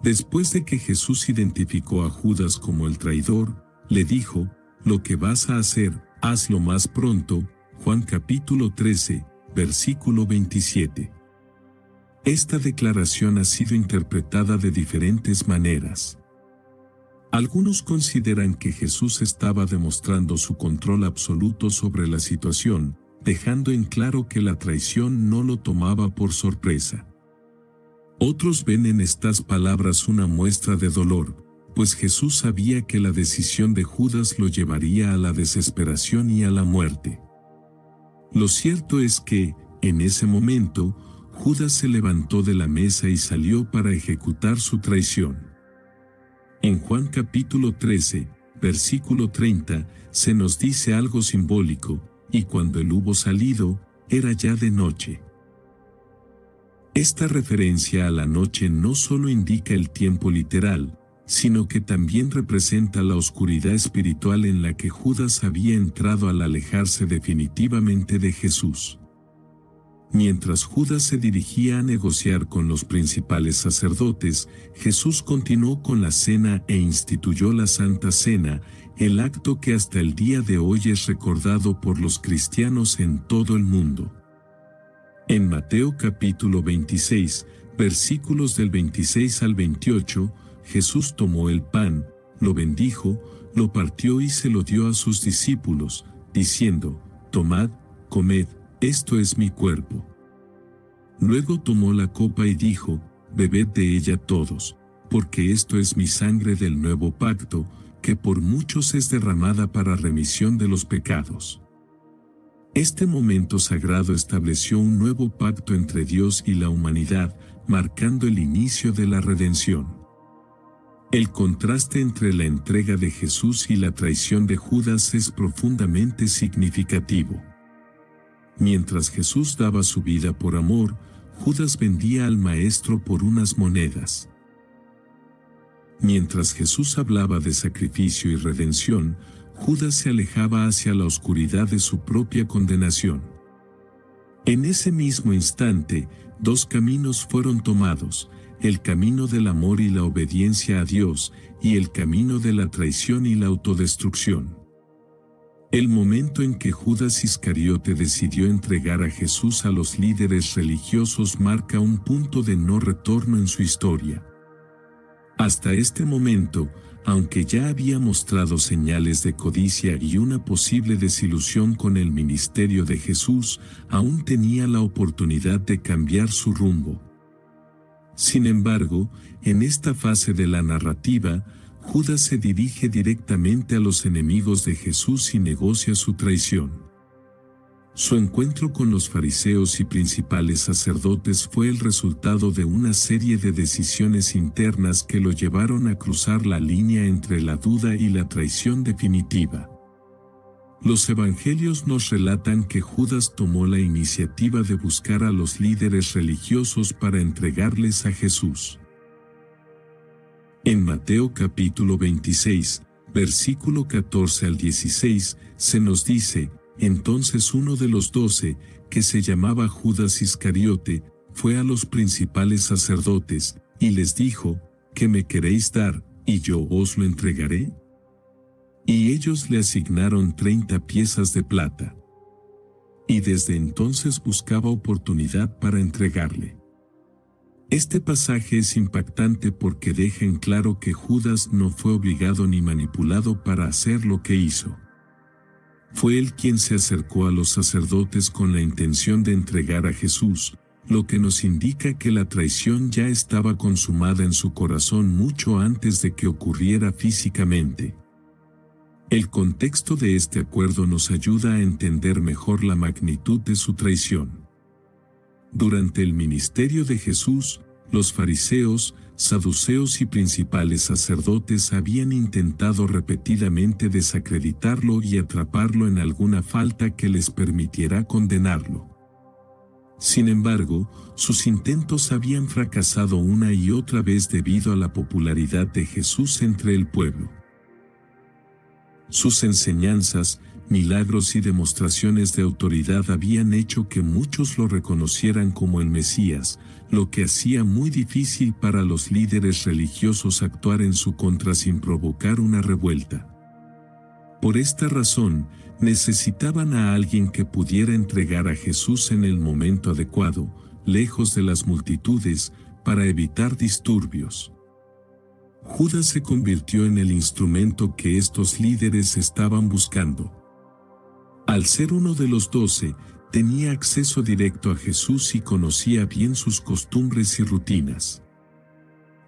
Después de que Jesús identificó a Judas como el traidor, le dijo: «Lo que vas a hacer, hazlo más pronto». Juan capítulo 13, versículo 27. Esta declaración ha sido interpretada de diferentes maneras. Algunos consideran que Jesús estaba demostrando su control absoluto sobre la situación, dejando en claro que la traición no lo tomaba por sorpresa. Otros ven en estas palabras una muestra de dolor, pues Jesús sabía que la decisión de Judas lo llevaría a la desesperación y a la muerte. Lo cierto es que, en ese momento, Judas se levantó de la mesa y salió para ejecutar su traición. En Juan capítulo 13, versículo 30, se nos dice algo simbólico: «Y cuando él hubo salido, era ya de noche». Esta referencia a la noche no solo indica el tiempo literal, sino que también representa la oscuridad espiritual en la que Judas había entrado al alejarse definitivamente de Jesús. Mientras Judas se dirigía a negociar con los principales sacerdotes, Jesús continuó con la cena e instituyó la Santa Cena, el acto que hasta el día de hoy es recordado por los cristianos en todo el mundo. En Mateo capítulo 26, versículos del 26 al 28, Jesús tomó el pan, lo bendijo, lo partió y se lo dio a sus discípulos, diciendo: «Tomad, comed, esto es mi cuerpo». Luego tomó la copa y dijo: «Bebed de ella todos, porque esto es mi sangre del nuevo pacto, que por muchos es derramada para remisión de los pecados». Este momento sagrado estableció un nuevo pacto entre Dios y la humanidad, marcando el inicio de la redención. El contraste entre la entrega de Jesús y la traición de Judas es profundamente significativo. Mientras Jesús daba su vida por amor, Judas vendía al Maestro por unas monedas. Mientras Jesús hablaba de sacrificio y redención, Judas se alejaba hacia la oscuridad de su propia condenación. En ese mismo instante, dos caminos fueron tomados, el camino del amor y la obediencia a Dios, y el camino de la traición y la autodestrucción. El momento en que Judas Iscariote decidió entregar a Jesús a los líderes religiosos marca un punto de no retorno en su historia. Hasta este momento, aunque ya había mostrado señales de codicia y una posible desilusión con el ministerio de Jesús, aún tenía la oportunidad de cambiar su rumbo. Sin embargo, en esta fase de la narrativa, Judas se dirige directamente a los enemigos de Jesús y negocia su traición. Su encuentro con los fariseos y principales sacerdotes fue el resultado de una serie de decisiones internas que lo llevaron a cruzar la línea entre la duda y la traición definitiva. Los evangelios nos relatan que Judas tomó la iniciativa de buscar a los líderes religiosos para entregarles a Jesús. En Mateo capítulo 26, versículo 14 al 16, se nos dice: entonces uno de los 12, que se llamaba Judas Iscariote, fue a los principales sacerdotes, y les dijo: ¿qué me queréis dar, y yo os lo entregaré? Y ellos le asignaron 30 piezas de plata. Y desde entonces buscaba oportunidad para entregarle. Este pasaje es impactante porque deja en claro que Judas no fue obligado ni manipulado para hacer lo que hizo. Fue él quien se acercó a los sacerdotes con la intención de entregar a Jesús, lo que nos indica que la traición ya estaba consumada en su corazón mucho antes de que ocurriera físicamente. El contexto de este acuerdo nos ayuda a entender mejor la magnitud de su traición. Durante el ministerio de Jesús, los fariseos, saduceos y principales sacerdotes habían intentado repetidamente desacreditarlo y atraparlo en alguna falta que les permitiera condenarlo. Sin embargo, sus intentos habían fracasado una y otra vez debido a la popularidad de Jesús entre el pueblo. Sus enseñanzas, milagros y demostraciones de autoridad habían hecho que muchos lo reconocieran como el Mesías, lo que hacía muy difícil para los líderes religiosos actuar en su contra sin provocar una revuelta. Por esta razón, necesitaban a alguien que pudiera entregar a Jesús en el momento adecuado, lejos de las multitudes, para evitar disturbios. Judas se convirtió en el instrumento que estos líderes estaban buscando. Al ser uno de los 12, tenía acceso directo a Jesús y conocía bien sus costumbres y rutinas.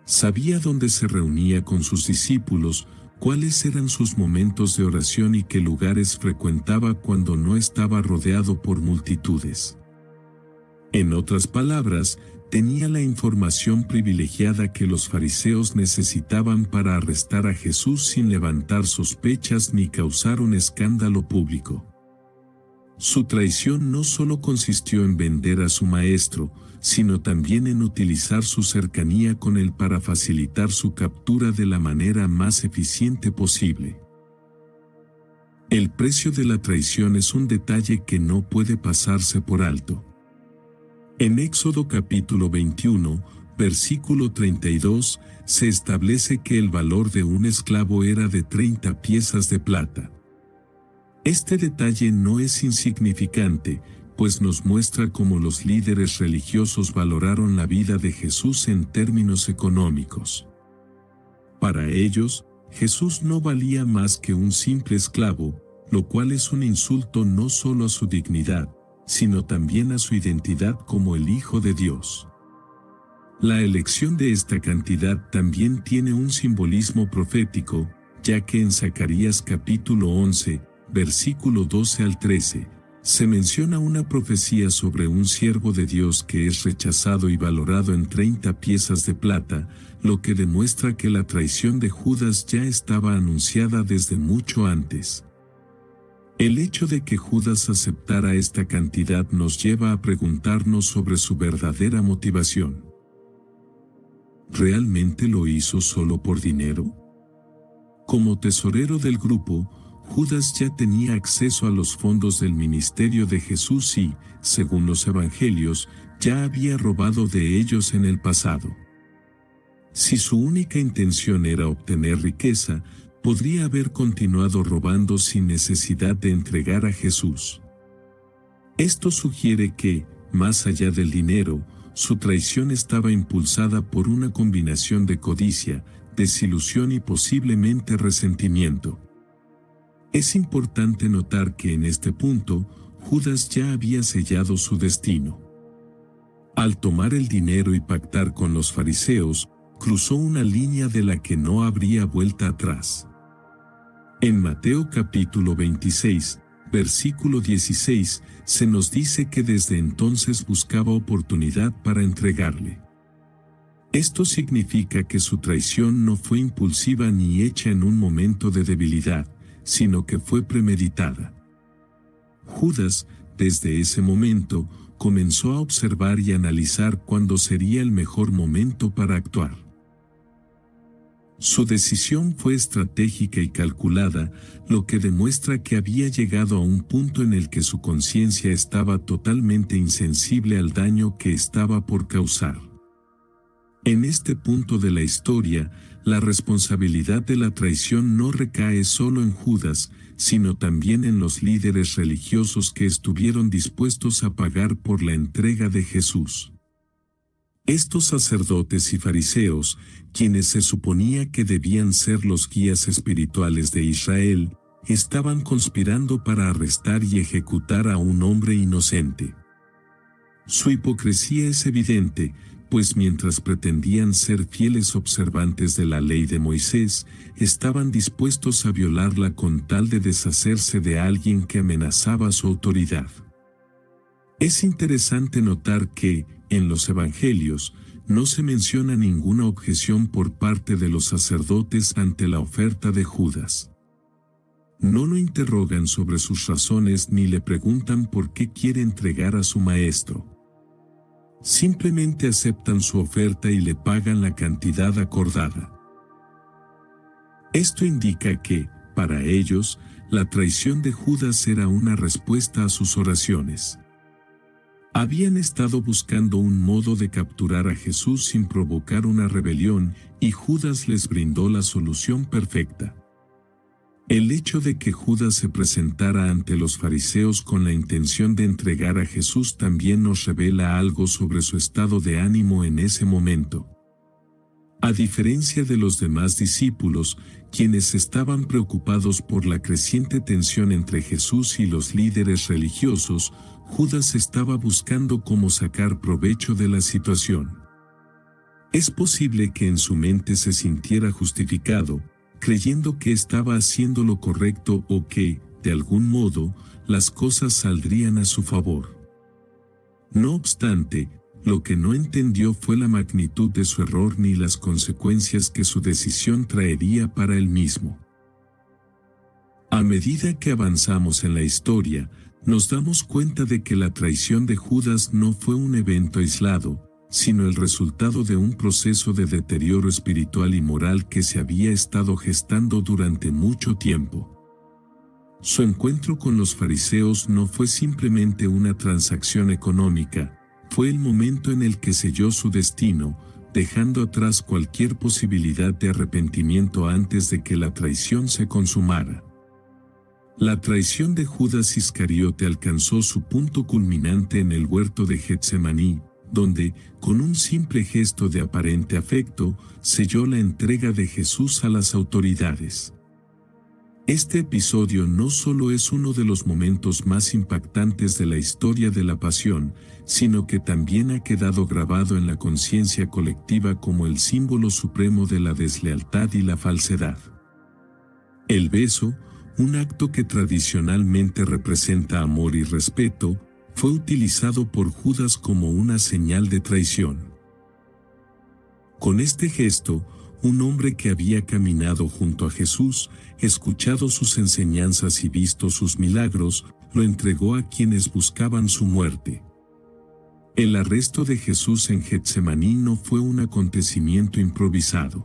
Sabía dónde se reunía con sus discípulos, cuáles eran sus momentos de oración y qué lugares frecuentaba cuando no estaba rodeado por multitudes. En otras palabras, tenía la información privilegiada que los fariseos necesitaban para arrestar a Jesús sin levantar sospechas ni causar un escándalo público. Su traición no solo consistió en vender a su maestro, sino también en utilizar su cercanía con él para facilitar su captura de la manera más eficiente posible. El precio de la traición es un detalle que no puede pasarse por alto. En Éxodo capítulo 21, versículo 32, se establece que el valor de un esclavo era de 30 piezas de plata. Este detalle no es insignificante, pues nos muestra cómo los líderes religiosos valoraron la vida de Jesús en términos económicos. Para ellos, Jesús no valía más que un simple esclavo, lo cual es un insulto no solo a su dignidad, sino también a su identidad como el Hijo de Dios. La elección de esta cantidad también tiene un simbolismo profético, ya que en Zacarías capítulo 11, versículo 12 al 13, se menciona una profecía sobre un siervo de Dios que es rechazado y valorado en 30 piezas de plata, lo que demuestra que la traición de Judas ya estaba anunciada desde mucho antes. El hecho de que Judas aceptara esta cantidad nos lleva a preguntarnos sobre su verdadera motivación. ¿Realmente lo hizo solo por dinero? Como tesorero del grupo, Judas ya tenía acceso a los fondos del ministerio de Jesús y, según los evangelios, ya había robado de ellos en el pasado. Si su única intención era obtener riqueza, podría haber continuado robando sin necesidad de entregar a Jesús. Esto sugiere que, más allá del dinero, su traición estaba impulsada por una combinación de codicia, desilusión y posiblemente resentimiento. Es importante notar que en este punto, Judas ya había sellado su destino. Al tomar el dinero y pactar con los fariseos, cruzó una línea de la que no habría vuelta atrás. En Mateo capítulo 26, versículo 16, se nos dice que desde entonces buscaba oportunidad para entregarle. Esto significa que su traición no fue impulsiva ni hecha en un momento de debilidad, sino que fue premeditada. Judas, desde ese momento, comenzó a observar y analizar cuándo sería el mejor momento para actuar. Su decisión fue estratégica y calculada, lo que demuestra que había llegado a un punto en el que su conciencia estaba totalmente insensible al daño que estaba por causar. En este punto de la historia, la responsabilidad de la traición no recae solo en Judas, sino también en los líderes religiosos que estuvieron dispuestos a pagar por la entrega de Jesús. Estos sacerdotes y fariseos, quienes se suponía que debían ser los guías espirituales de Israel, estaban conspirando para arrestar y ejecutar a un hombre inocente. Su hipocresía es evidente, pues mientras pretendían ser fieles observantes de la ley de Moisés, estaban dispuestos a violarla con tal de deshacerse de alguien que amenazaba su autoridad. Es interesante notar que, en los evangelios, no se menciona ninguna objeción por parte de los sacerdotes ante la oferta de Judas. No lo interrogan sobre sus razones ni le preguntan por qué quiere entregar a su maestro. Simplemente aceptan su oferta y le pagan la cantidad acordada. Esto indica que, para ellos, la traición de Judas era una respuesta a sus oraciones. Habían estado buscando un modo de capturar a Jesús sin provocar una rebelión, y Judas les brindó la solución perfecta. El hecho de que Judas se presentara ante los fariseos con la intención de entregar a Jesús también nos revela algo sobre su estado de ánimo en ese momento. A diferencia de los demás discípulos, quienes estaban preocupados por la creciente tensión entre Jesús y los líderes religiosos, Judas estaba buscando cómo sacar provecho de la situación. Es posible que en su mente se sintiera justificado, creyendo que estaba haciendo lo correcto o que, de algún modo, las cosas saldrían a su favor. No obstante, lo que no entendió fue la magnitud de su error ni las consecuencias que su decisión traería para él mismo. A medida que avanzamos en la historia, nos damos cuenta de que la traición de Judas no fue un evento aislado, sino el resultado de un proceso de deterioro espiritual y moral que se había estado gestando durante mucho tiempo. Su encuentro con los fariseos no fue simplemente una transacción económica, fue el momento en el que selló su destino, dejando atrás cualquier posibilidad de arrepentimiento antes de que la traición se consumara. La traición de Judas Iscariote alcanzó su punto culminante en el huerto de Getsemaní, donde, con un simple gesto de aparente afecto, selló la entrega de Jesús a las autoridades. Este episodio no solo es uno de los momentos más impactantes de la historia de la pasión, sino que también ha quedado grabado en la conciencia colectiva como el símbolo supremo de la deslealtad y la falsedad. El beso, un acto que tradicionalmente representa amor y respeto, fue utilizado por Judas como una señal de traición. Con este gesto, un hombre que había caminado junto a Jesús, escuchado sus enseñanzas y visto sus milagros, lo entregó a quienes buscaban su muerte. El arresto de Jesús en Getsemaní no fue un acontecimiento improvisado.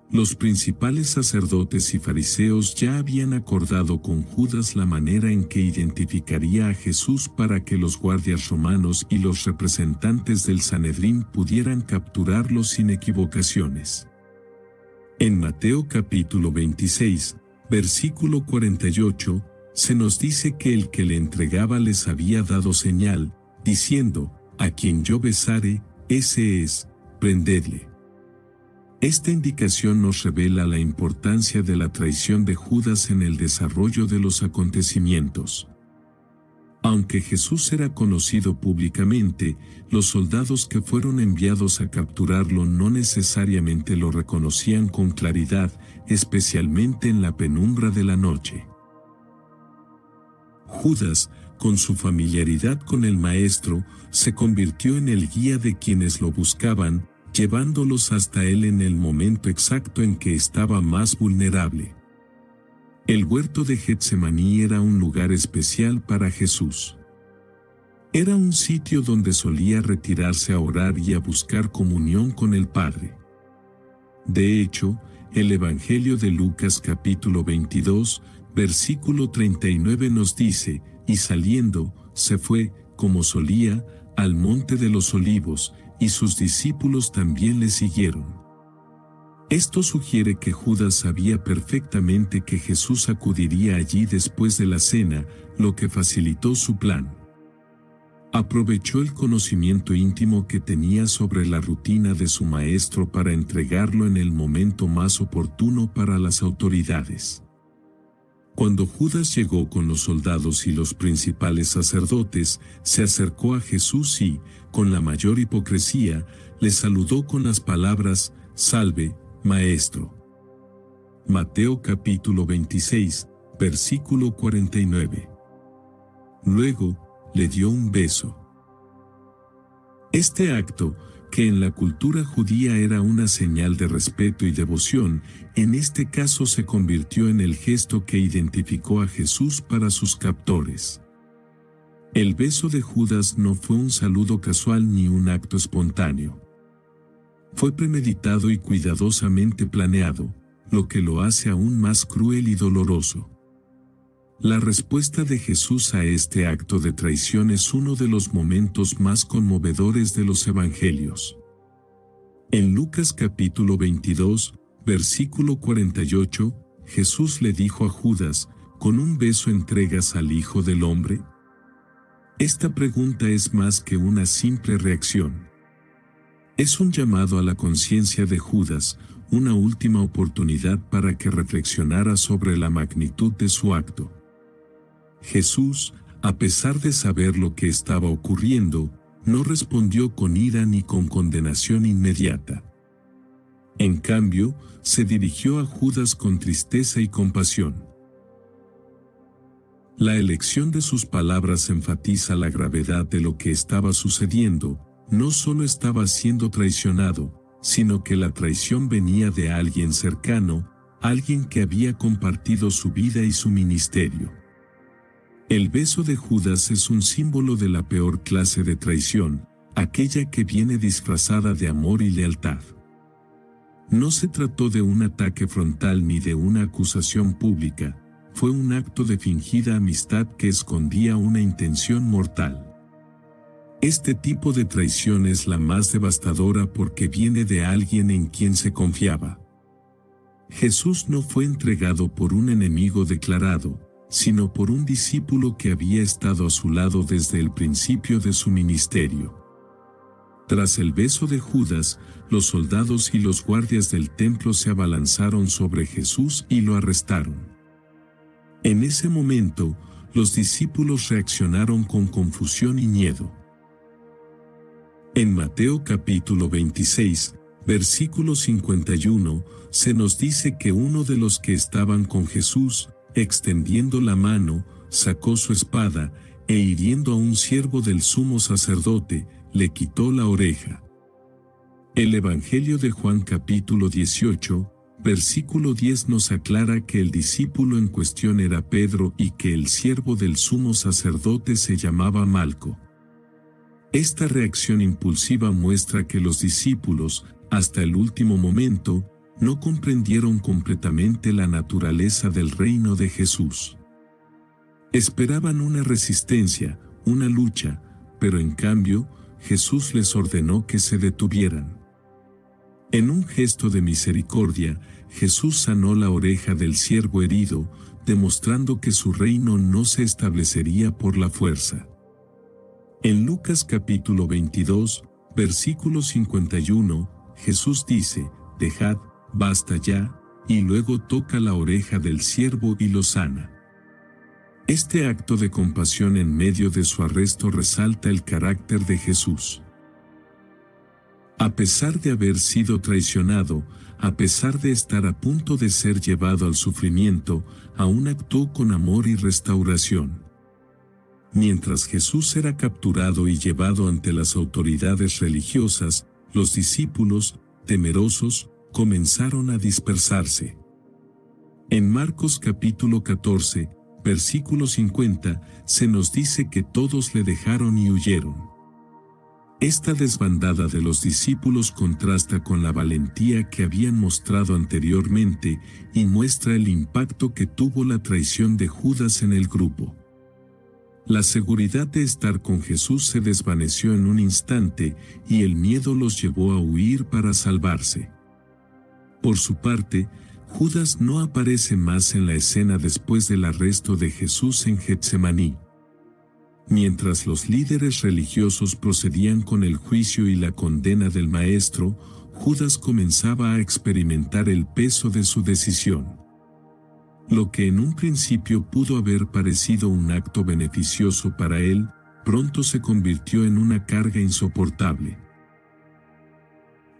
Los principales sacerdotes y fariseos ya habían acordado con Judas la manera en que identificaría a Jesús para que los guardias romanos y los representantes del Sanedrín pudieran capturarlo sin equivocaciones. En Mateo capítulo 26, versículo 48, se nos dice que el que le entregaba les había dado señal, diciendo: «A quien yo besare, ese es, prendedle». Esta indicación nos revela la importancia de la traición de Judas en el desarrollo de los acontecimientos. Aunque Jesús era conocido públicamente, los soldados que fueron enviados a capturarlo no necesariamente lo reconocían con claridad, especialmente en la penumbra de la noche. Judas, con su familiaridad con el Maestro, se convirtió en el guía de quienes lo buscaban, llevándolos hasta él en el momento exacto en que estaba más vulnerable. El huerto de Getsemaní era un lugar especial para Jesús. Era un sitio donde solía retirarse a orar y a buscar comunión con el Padre. De hecho, el Evangelio de Lucas capítulo 22, versículo 39 nos dice: «Y saliendo, se fue, como solía, al monte de los olivos, y sus discípulos también le siguieron». Esto sugiere que Judas sabía perfectamente que Jesús acudiría allí después de la cena, lo que facilitó su plan. Aprovechó el conocimiento íntimo que tenía sobre la rutina de su maestro para entregarlo en el momento más oportuno para las autoridades. Cuando Judas llegó con los soldados y los principales sacerdotes, se acercó a Jesús y, con la mayor hipocresía, le saludó con las palabras: «Salve, Maestro». Mateo capítulo 26, versículo 49. Luego, le dio un beso. Este acto, que en la cultura judía era una señal de respeto y devoción, en este caso se convirtió en el gesto que identificó a Jesús para sus captores. El beso de Judas no fue un saludo casual ni un acto espontáneo. Fue premeditado y cuidadosamente planeado, lo que lo hace aún más cruel y doloroso. La respuesta de Jesús a este acto de traición es uno de los momentos más conmovedores de los evangelios. En Lucas capítulo 22, versículo 48, Jesús le dijo a Judas: ¿con un beso entregas al Hijo del Hombre? Esta pregunta es más que una simple reacción. Es un llamado a la conciencia de Judas, una última oportunidad para que reflexionara sobre la magnitud de su acto. Jesús, a pesar de saber lo que estaba ocurriendo, no respondió con ira ni con condenación inmediata. En cambio, se dirigió a Judas con tristeza y compasión. La elección de sus palabras enfatiza la gravedad de lo que estaba sucediendo. No solo estaba siendo traicionado, sino que la traición venía de alguien cercano, alguien que había compartido su vida y su ministerio. El beso de Judas es un símbolo de la peor clase de traición, aquella que viene disfrazada de amor y lealtad. No se trató de un ataque frontal ni de una acusación pública, fue un acto de fingida amistad que escondía una intención mortal. Este tipo de traición es la más devastadora porque viene de alguien en quien se confiaba. Jesús no fue entregado por un enemigo declarado, sino por un discípulo que había estado a su lado desde el principio de su ministerio. Tras el beso de Judas, los soldados y los guardias del templo se abalanzaron sobre Jesús y lo arrestaron. En ese momento, los discípulos reaccionaron con confusión y miedo. En Mateo capítulo 26, versículo 51, se nos dice que uno de los que estaban con Jesús, extendiendo la mano, sacó su espada, e hiriendo a un siervo del sumo sacerdote, le quitó la oreja. El Evangelio de Juan capítulo 18, versículo 10 nos aclara que el discípulo en cuestión era Pedro y que el siervo del sumo sacerdote se llamaba Malco. Esta reacción impulsiva muestra que los discípulos, hasta el último momento, no comprendieron completamente la naturaleza del reino de Jesús. Esperaban una resistencia, una lucha, pero en cambio, Jesús les ordenó que se detuvieran. En un gesto de misericordia, Jesús sanó la oreja del siervo herido, demostrando que su reino no se establecería por la fuerza. En Lucas capítulo 22, versículo 51, Jesús dice: «Dejad, basta ya», y luego toca la oreja del siervo y lo sana. Este acto de compasión en medio de su arresto resalta el carácter de Jesús. A pesar de haber sido traicionado, a pesar de estar a punto de ser llevado al sufrimiento, aún actuó con amor y restauración. Mientras Jesús era capturado y llevado ante las autoridades religiosas, los discípulos, temerosos, comenzaron a dispersarse. En Marcos capítulo 14, versículo 50, se nos dice que todos le dejaron y huyeron. Esta desbandada de los discípulos contrasta con la valentía que habían mostrado anteriormente y muestra el impacto que tuvo la traición de Judas en el grupo. La seguridad de estar con Jesús se desvaneció en un instante y el miedo los llevó a huir para salvarse. Por su parte, Judas no aparece más en la escena después del arresto de Jesús en Getsemaní. Mientras los líderes religiosos procedían con el juicio y la condena del Maestro, Judas comenzaba a experimentar el peso de su decisión. Lo que en un principio pudo haber parecido un acto beneficioso para él, pronto se convirtió en una carga insoportable.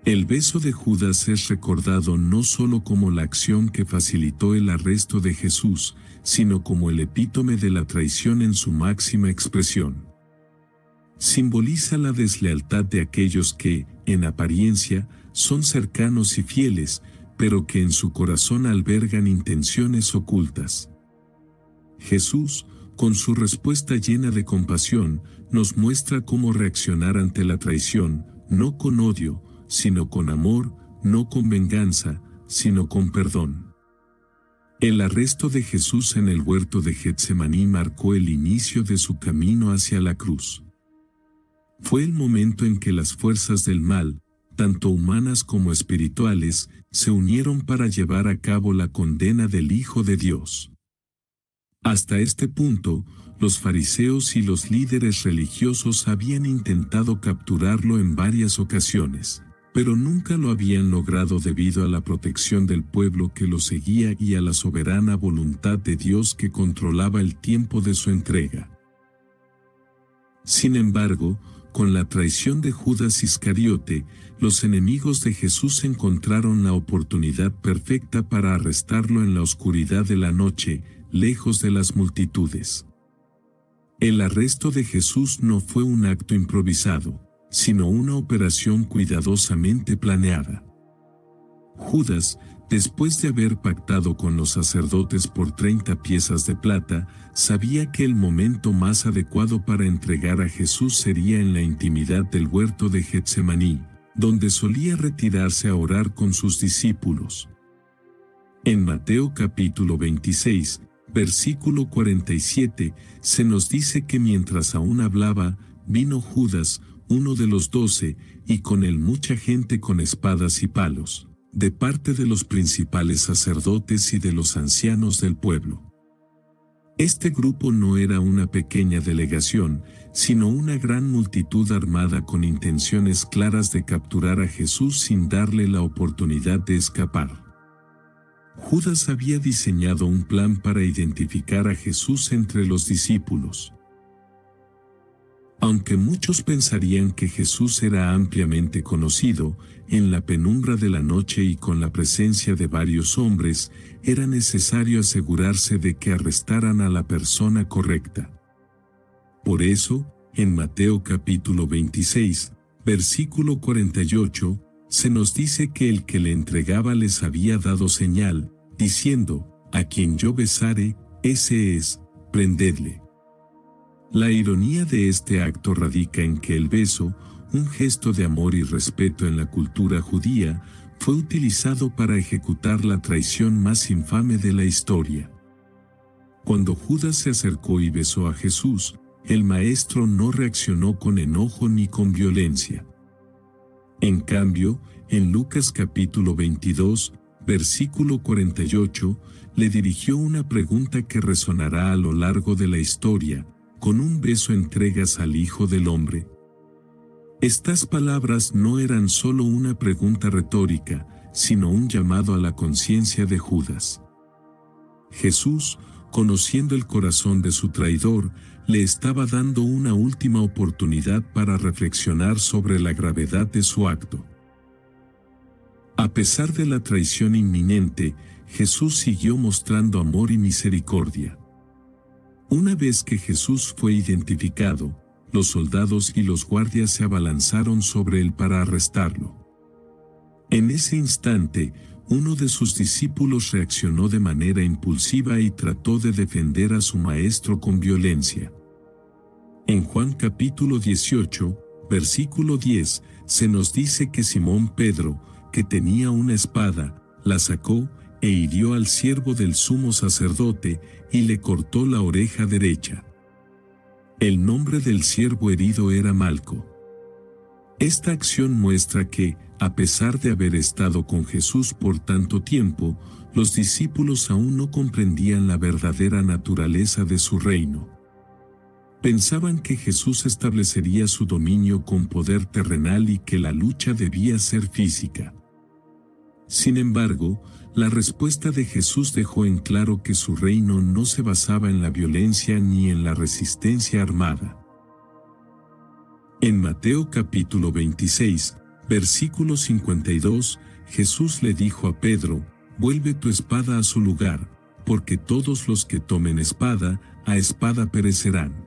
El beso de Judas es recordado no solo como la acción que facilitó el arresto de Jesús, sino como el epítome de la traición en su máxima expresión. Simboliza la deslealtad de aquellos que, en apariencia, son cercanos y fieles, pero que en su corazón albergan intenciones ocultas. Jesús, con su respuesta llena de compasión, nos muestra cómo reaccionar ante la traición, no con odio, sino con amor, no con venganza, sino con perdón. El arresto de Jesús en el huerto de Getsemaní marcó el inicio de su camino hacia la cruz. Fue el momento en que las fuerzas del mal, tanto humanas como espirituales, se unieron para llevar a cabo la condena del Hijo de Dios. Hasta este punto, los fariseos y los líderes religiosos habían intentado capturarlo en varias ocasiones, pero nunca lo habían logrado debido a la protección del pueblo que lo seguía y a la soberana voluntad de Dios que controlaba el tiempo de su entrega. Sin embargo, con la traición de Judas Iscariote, los enemigos de Jesús encontraron la oportunidad perfecta para arrestarlo en la oscuridad de la noche, lejos de las multitudes. El arresto de Jesús no fue un acto improvisado, sino una operación cuidadosamente planeada. Judas, después de haber pactado con los sacerdotes por 30 piezas de plata, sabía que el momento más adecuado para entregar a Jesús sería en la intimidad del huerto de Getsemaní, donde solía retirarse a orar con sus discípulos. En Mateo capítulo 26, versículo 47, se nos dice que mientras aún hablaba, vino Judas, uno de los 12, y con él mucha gente con espadas y palos, de parte de los principales sacerdotes y de los ancianos del pueblo. Este grupo no era una pequeña delegación, sino una gran multitud armada con intenciones claras de capturar a Jesús sin darle la oportunidad de escapar. Judas había diseñado un plan para identificar a Jesús entre los discípulos. Aunque muchos pensarían que Jesús era ampliamente conocido, en la penumbra de la noche y con la presencia de varios hombres, era necesario asegurarse de que arrestaran a la persona correcta. Por eso, en Mateo capítulo 26, versículo 48, se nos dice que el que le entregaba les había dado señal, diciendo: «A quien yo besare, ese es, prendedle». La ironía de este acto radica en que el beso, un gesto de amor y respeto en la cultura judía, fue utilizado para ejecutar la traición más infame de la historia. Cuando Judas se acercó y besó a Jesús, el maestro no reaccionó con enojo ni con violencia. En cambio, en Lucas capítulo 22, versículo 48, le dirigió una pregunta que resonará a lo largo de la historia: ¿con un beso entregas al Hijo del Hombre? Estas palabras no eran solo una pregunta retórica, sino un llamado a la conciencia de Judas. Jesús, conociendo el corazón de su traidor, le estaba dando una última oportunidad para reflexionar sobre la gravedad de su acto. A pesar de la traición inminente, Jesús siguió mostrando amor y misericordia. Una vez que Jesús fue identificado, los soldados y los guardias se abalanzaron sobre él para arrestarlo. En ese instante, uno de sus discípulos reaccionó de manera impulsiva y trató de defender a su maestro con violencia. En Juan capítulo 18, versículo 10, se nos dice que Simón Pedro, que tenía una espada, la sacó e hirió al siervo del sumo sacerdote y le cortó la oreja derecha. El nombre del siervo herido era Malco. Esta acción muestra que, a pesar de haber estado con Jesús por tanto tiempo, los discípulos aún no comprendían la verdadera naturaleza de su reino. Pensaban que Jesús establecería su dominio con poder terrenal y que la lucha debía ser física. Sin embargo, la respuesta de Jesús dejó en claro que su reino no se basaba en la violencia ni en la resistencia armada. En Mateo capítulo 26, versículo 52, Jesús le dijo a Pedro: «Vuelve tu espada a su lugar, porque todos los que tomen espada, a espada perecerán».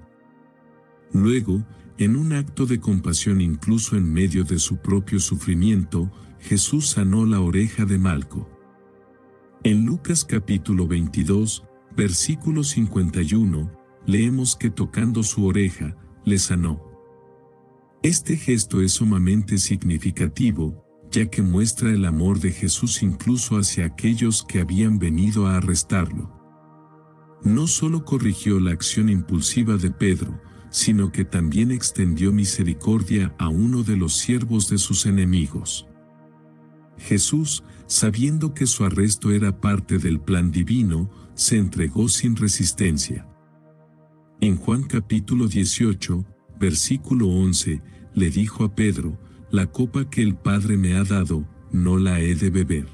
Luego, en un acto de compasión incluso en medio de su propio sufrimiento, Jesús sanó la oreja de Malco. En Lucas capítulo 22, versículo 51, leemos que tocando su oreja, le sanó. Este gesto es sumamente significativo, ya que muestra el amor de Jesús incluso hacia aquellos que habían venido a arrestarlo. No solo corrigió la acción impulsiva de Pedro, sino que también extendió misericordia a uno de los siervos de sus enemigos. Jesús, sabiendo que su arresto era parte del plan divino, se entregó sin resistencia. En Juan capítulo 18, versículo 11, le dijo a Pedro: «La copa que el Padre me ha dado, no la he de beber».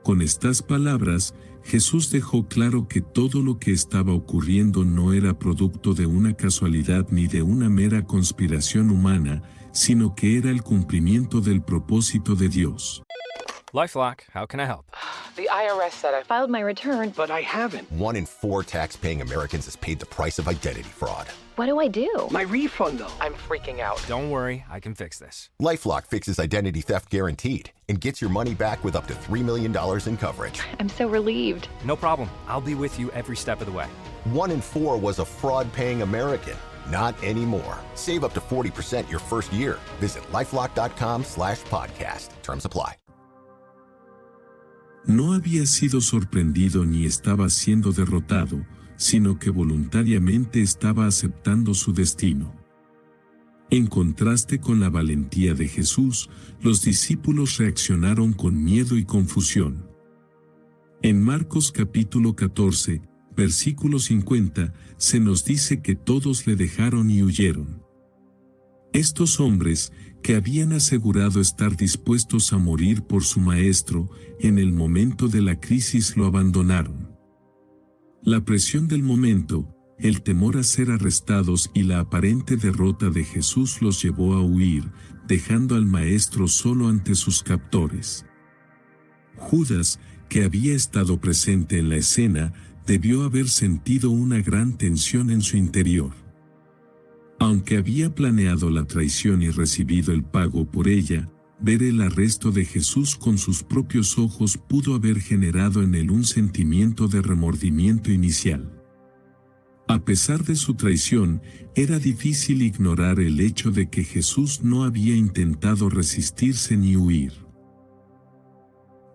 Con estas palabras, Jesús dejó claro que todo lo que estaba ocurriendo no era producto de una casualidad ni de una mera conspiración humana, sino que era el cumplimiento del propósito de Dios. LifeLock, how can I help? The IRS said I filed my return, But I haven't. 1 in 4 tax-paying Americans has paid the price of identity fraud. What do I do? My refund, though. I'm freaking out. Don't worry, I can fix this. LifeLock fixes identity theft guaranteed and gets your money back with up to $3 million in coverage. I'm so relieved. No problem. I'll be with you every step of the way. 1 in 4 was a fraud-paying American. Not anymore. Save up to 40% your first year. Visit LifeLock.com/podcast. Terms apply. No había sido sorprendido ni estaba siendo derrotado, sino que voluntariamente estaba aceptando su destino. En contraste con la valentía de Jesús, los discípulos reaccionaron con miedo y confusión. En Marcos capítulo 14, versículo 50, se nos dice que todos le dejaron y huyeron. Estos hombres, que habían asegurado estar dispuestos a morir por su maestro, en el momento de la crisis lo abandonaron. La presión del momento, el temor a ser arrestados y la aparente derrota de Jesús los llevó a huir, dejando al maestro solo ante sus captores. Judas, que había estado presente en la escena, debió haber sentido una gran tensión en su interior. Aunque había planeado la traición y recibido el pago por ella, ver el arresto de Jesús con sus propios ojos pudo haber generado en él un sentimiento de remordimiento inicial. A pesar de su traición, era difícil ignorar el hecho de que Jesús no había intentado resistirse ni huir.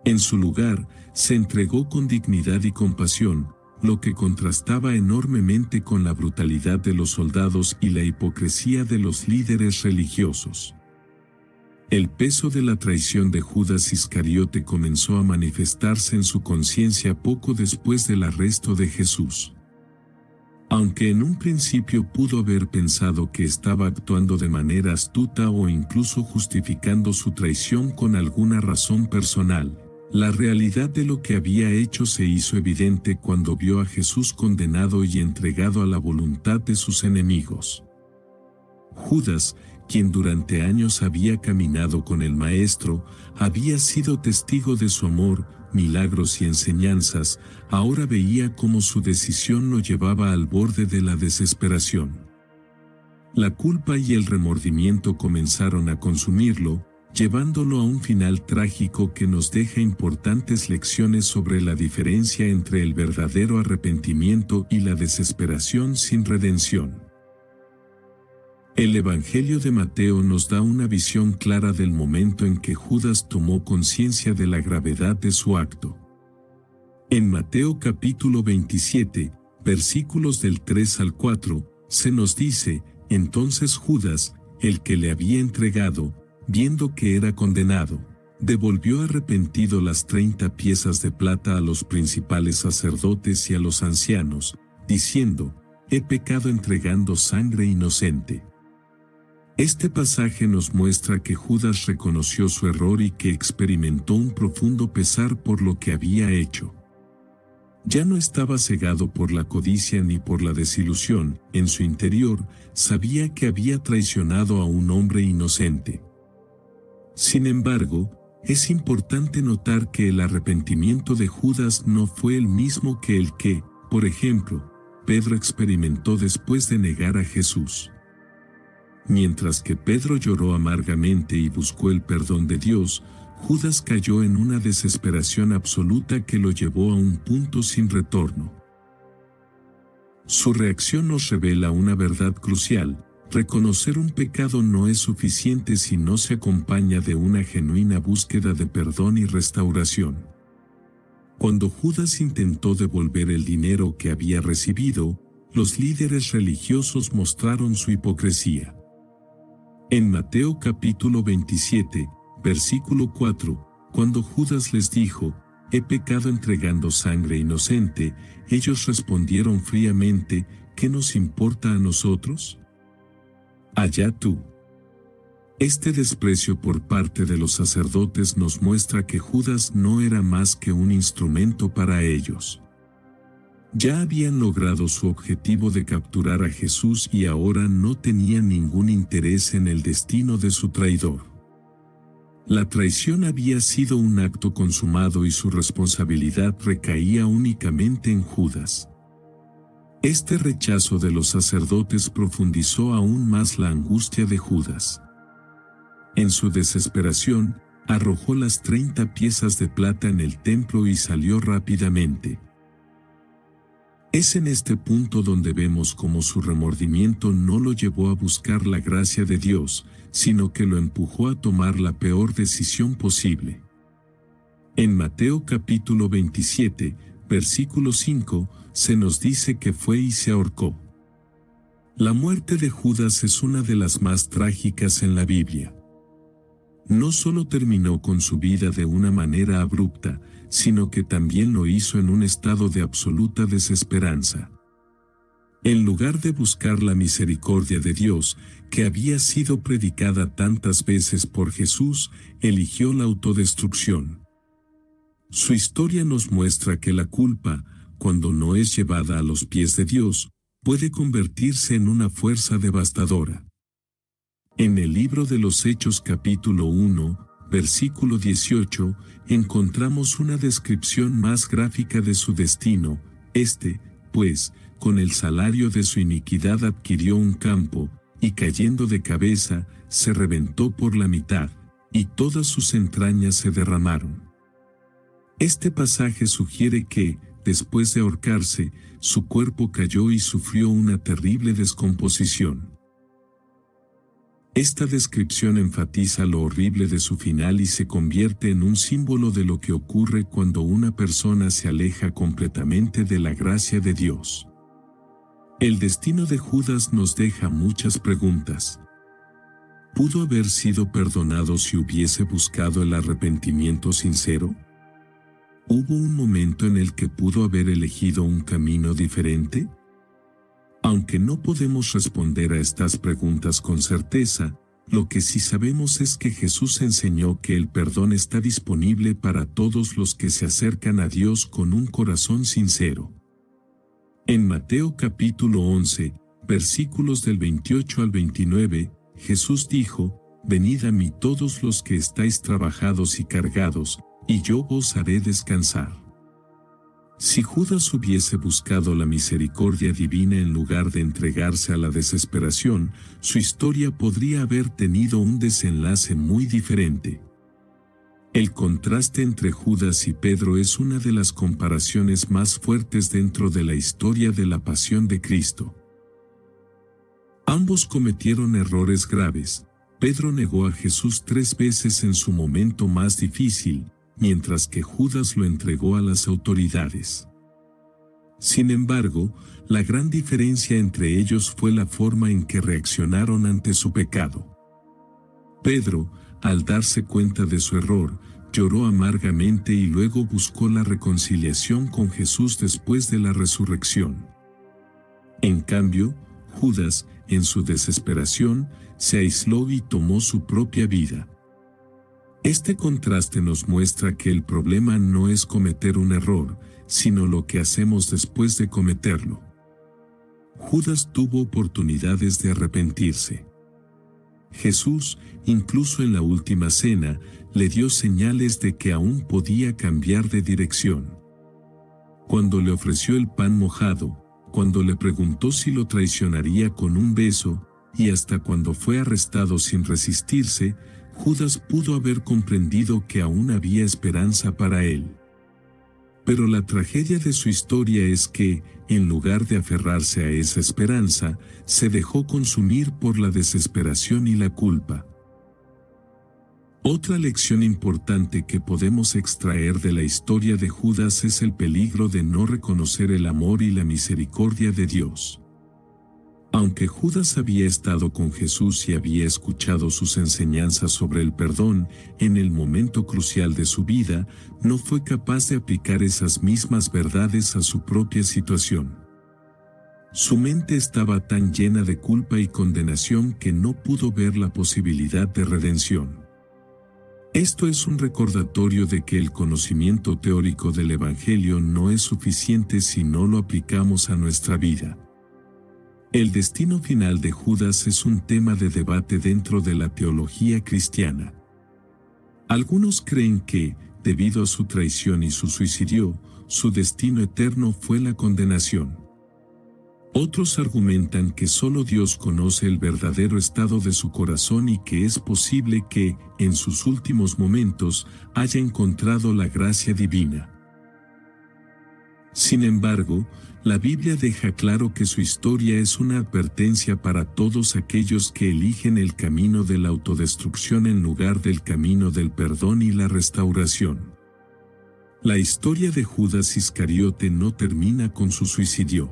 En su lugar, se entregó con dignidad y compasión, lo que contrastaba enormemente con la brutalidad de los soldados y la hipocresía de los líderes religiosos. El peso de la traición de Judas Iscariote comenzó a manifestarse en su conciencia poco después del arresto de Jesús. Aunque en un principio pudo haber pensado que estaba actuando de manera astuta o incluso justificando su traición con alguna razón personal, la realidad de lo que había hecho se hizo evidente cuando vio a Jesús condenado y entregado a la voluntad de sus enemigos. Judas, quien durante años había caminado con el Maestro, había sido testigo de su amor, milagros y enseñanzas, ahora veía cómo su decisión lo llevaba al borde de la desesperación. La culpa y el remordimiento comenzaron a consumirlo, llevándolo a un final trágico que nos deja importantes lecciones sobre la diferencia entre el verdadero arrepentimiento y la desesperación sin redención. El Evangelio de Mateo nos da una visión clara del momento en que Judas tomó conciencia de la gravedad de su acto. En Mateo capítulo 27, versículos del 3 al 4, se nos dice: entonces Judas, el que le había entregado, viendo que era condenado, devolvió arrepentido las 30 piezas de plata a los principales sacerdotes y a los ancianos, diciendo: he pecado entregando sangre inocente. Este pasaje nos muestra que Judas reconoció su error y que experimentó un profundo pesar por lo que había hecho. Ya no estaba cegado por la codicia ni por la desilusión, en su interior sabía que había traicionado a un hombre inocente. Sin embargo, es importante notar que el arrepentimiento de Judas no fue el mismo que el que, por ejemplo, Pedro experimentó después de negar a Jesús. Mientras que Pedro lloró amargamente y buscó el perdón de Dios, Judas cayó en una desesperación absoluta que lo llevó a un punto sin retorno. Su reacción nos revela una verdad crucial: reconocer un pecado no es suficiente si no se acompaña de una genuina búsqueda de perdón y restauración. Cuando Judas intentó devolver el dinero que había recibido, los líderes religiosos mostraron su hipocresía. En Mateo capítulo 27, versículo 4, cuando Judas les dijo: he pecado entregando sangre inocente, ellos respondieron fríamente: ¿qué nos importa a nosotros? Allá tú. Este desprecio por parte de los sacerdotes nos muestra que Judas no era más que un instrumento para ellos. Ya habían logrado su objetivo de capturar a Jesús y ahora no tenían ningún interés en el destino de su traidor. La traición había sido un acto consumado y su responsabilidad recaía únicamente en Judas. Este rechazo de los sacerdotes profundizó aún más la angustia de Judas. En su desesperación, arrojó las 30 piezas de plata en el templo y salió rápidamente. Es en este punto donde vemos cómo su remordimiento no lo llevó a buscar la gracia de Dios, sino que lo empujó a tomar la peor decisión posible. En Mateo capítulo 27, versículo 5, se nos dice que fue y se ahorcó. La muerte de Judas es una de las más trágicas en la Biblia. No solo terminó con su vida de una manera abrupta, sino que también lo hizo en un estado de absoluta desesperanza. En lugar de buscar la misericordia de Dios, que había sido predicada tantas veces por Jesús, eligió la autodestrucción. Su historia nos muestra que la culpa, cuando no es llevada a los pies de Dios, puede convertirse en una fuerza devastadora. En el libro de los Hechos capítulo 1, versículo 18, encontramos una descripción más gráfica de su destino. Pues, con el salario de su iniquidad adquirió un campo, y cayendo de cabeza, se reventó por la mitad, y todas sus entrañas se derramaron. Este pasaje sugiere que, después de ahorcarse, su cuerpo cayó y sufrió una terrible descomposición. Esta descripción enfatiza lo horrible de su final y se convierte en un símbolo de lo que ocurre cuando una persona se aleja completamente de la gracia de Dios. El destino de Judas nos deja muchas preguntas. ¿Pudo haber sido perdonado si hubiese buscado el arrepentimiento sincero? ¿Hubo un momento en el que pudo haber elegido un camino diferente? Aunque no podemos responder a estas preguntas con certeza, lo que sí sabemos es que Jesús enseñó que el perdón está disponible para todos los que se acercan a Dios con un corazón sincero. En Mateo capítulo 11, versículos del 28 al 29, Jesús dijo: «Venid a mí todos los que estáis trabajados y cargados, y yo os haré descansar». Si Judas hubiese buscado la misericordia divina en lugar de entregarse a la desesperación, su historia podría haber tenido un desenlace muy diferente. El contraste entre Judas y Pedro es una de las comparaciones más fuertes dentro de la historia de la pasión de Cristo. Ambos cometieron errores graves. Pedro negó a Jesús 3 veces en su momento más difícil, mientras que Judas lo entregó a las autoridades. Sin embargo, la gran diferencia entre ellos fue la forma en que reaccionaron ante su pecado. Pedro, al darse cuenta de su error, lloró amargamente y luego buscó la reconciliación con Jesús después de la resurrección. En cambio, Judas, en su desesperación, se aisló y tomó su propia vida. Este contraste nos muestra que el problema no es cometer un error, sino lo que hacemos después de cometerlo. Judas tuvo oportunidades de arrepentirse. Jesús, incluso en la última cena, le dio señales de que aún podía cambiar de dirección. Cuando le ofreció el pan mojado, cuando le preguntó si lo traicionaría con un beso, y hasta cuando fue arrestado sin resistirse, Judas pudo haber comprendido que aún había esperanza para él. Pero la tragedia de su historia es que, en lugar de aferrarse a esa esperanza, se dejó consumir por la desesperación y la culpa. Otra lección importante que podemos extraer de la historia de Judas es el peligro de no reconocer el amor y la misericordia de Dios. Aunque Judas había estado con Jesús y había escuchado sus enseñanzas sobre el perdón, en el momento crucial de su vida, no fue capaz de aplicar esas mismas verdades a su propia situación. Su mente estaba tan llena de culpa y condenación que no pudo ver la posibilidad de redención. Esto es un recordatorio de que el conocimiento teórico del Evangelio no es suficiente si no lo aplicamos a nuestra vida. El destino final de Judas es un tema de debate dentro de la teología cristiana. Algunos creen que, debido a su traición y su suicidio, su destino eterno fue la condenación. Otros argumentan que solo Dios conoce el verdadero estado de su corazón y que es posible que, en sus últimos momentos, haya encontrado la gracia divina. Sin embargo, la Biblia deja claro que su historia es una advertencia para todos aquellos que eligen el camino de la autodestrucción en lugar del camino del perdón y la restauración. La historia de Judas Iscariote no termina con su suicidio.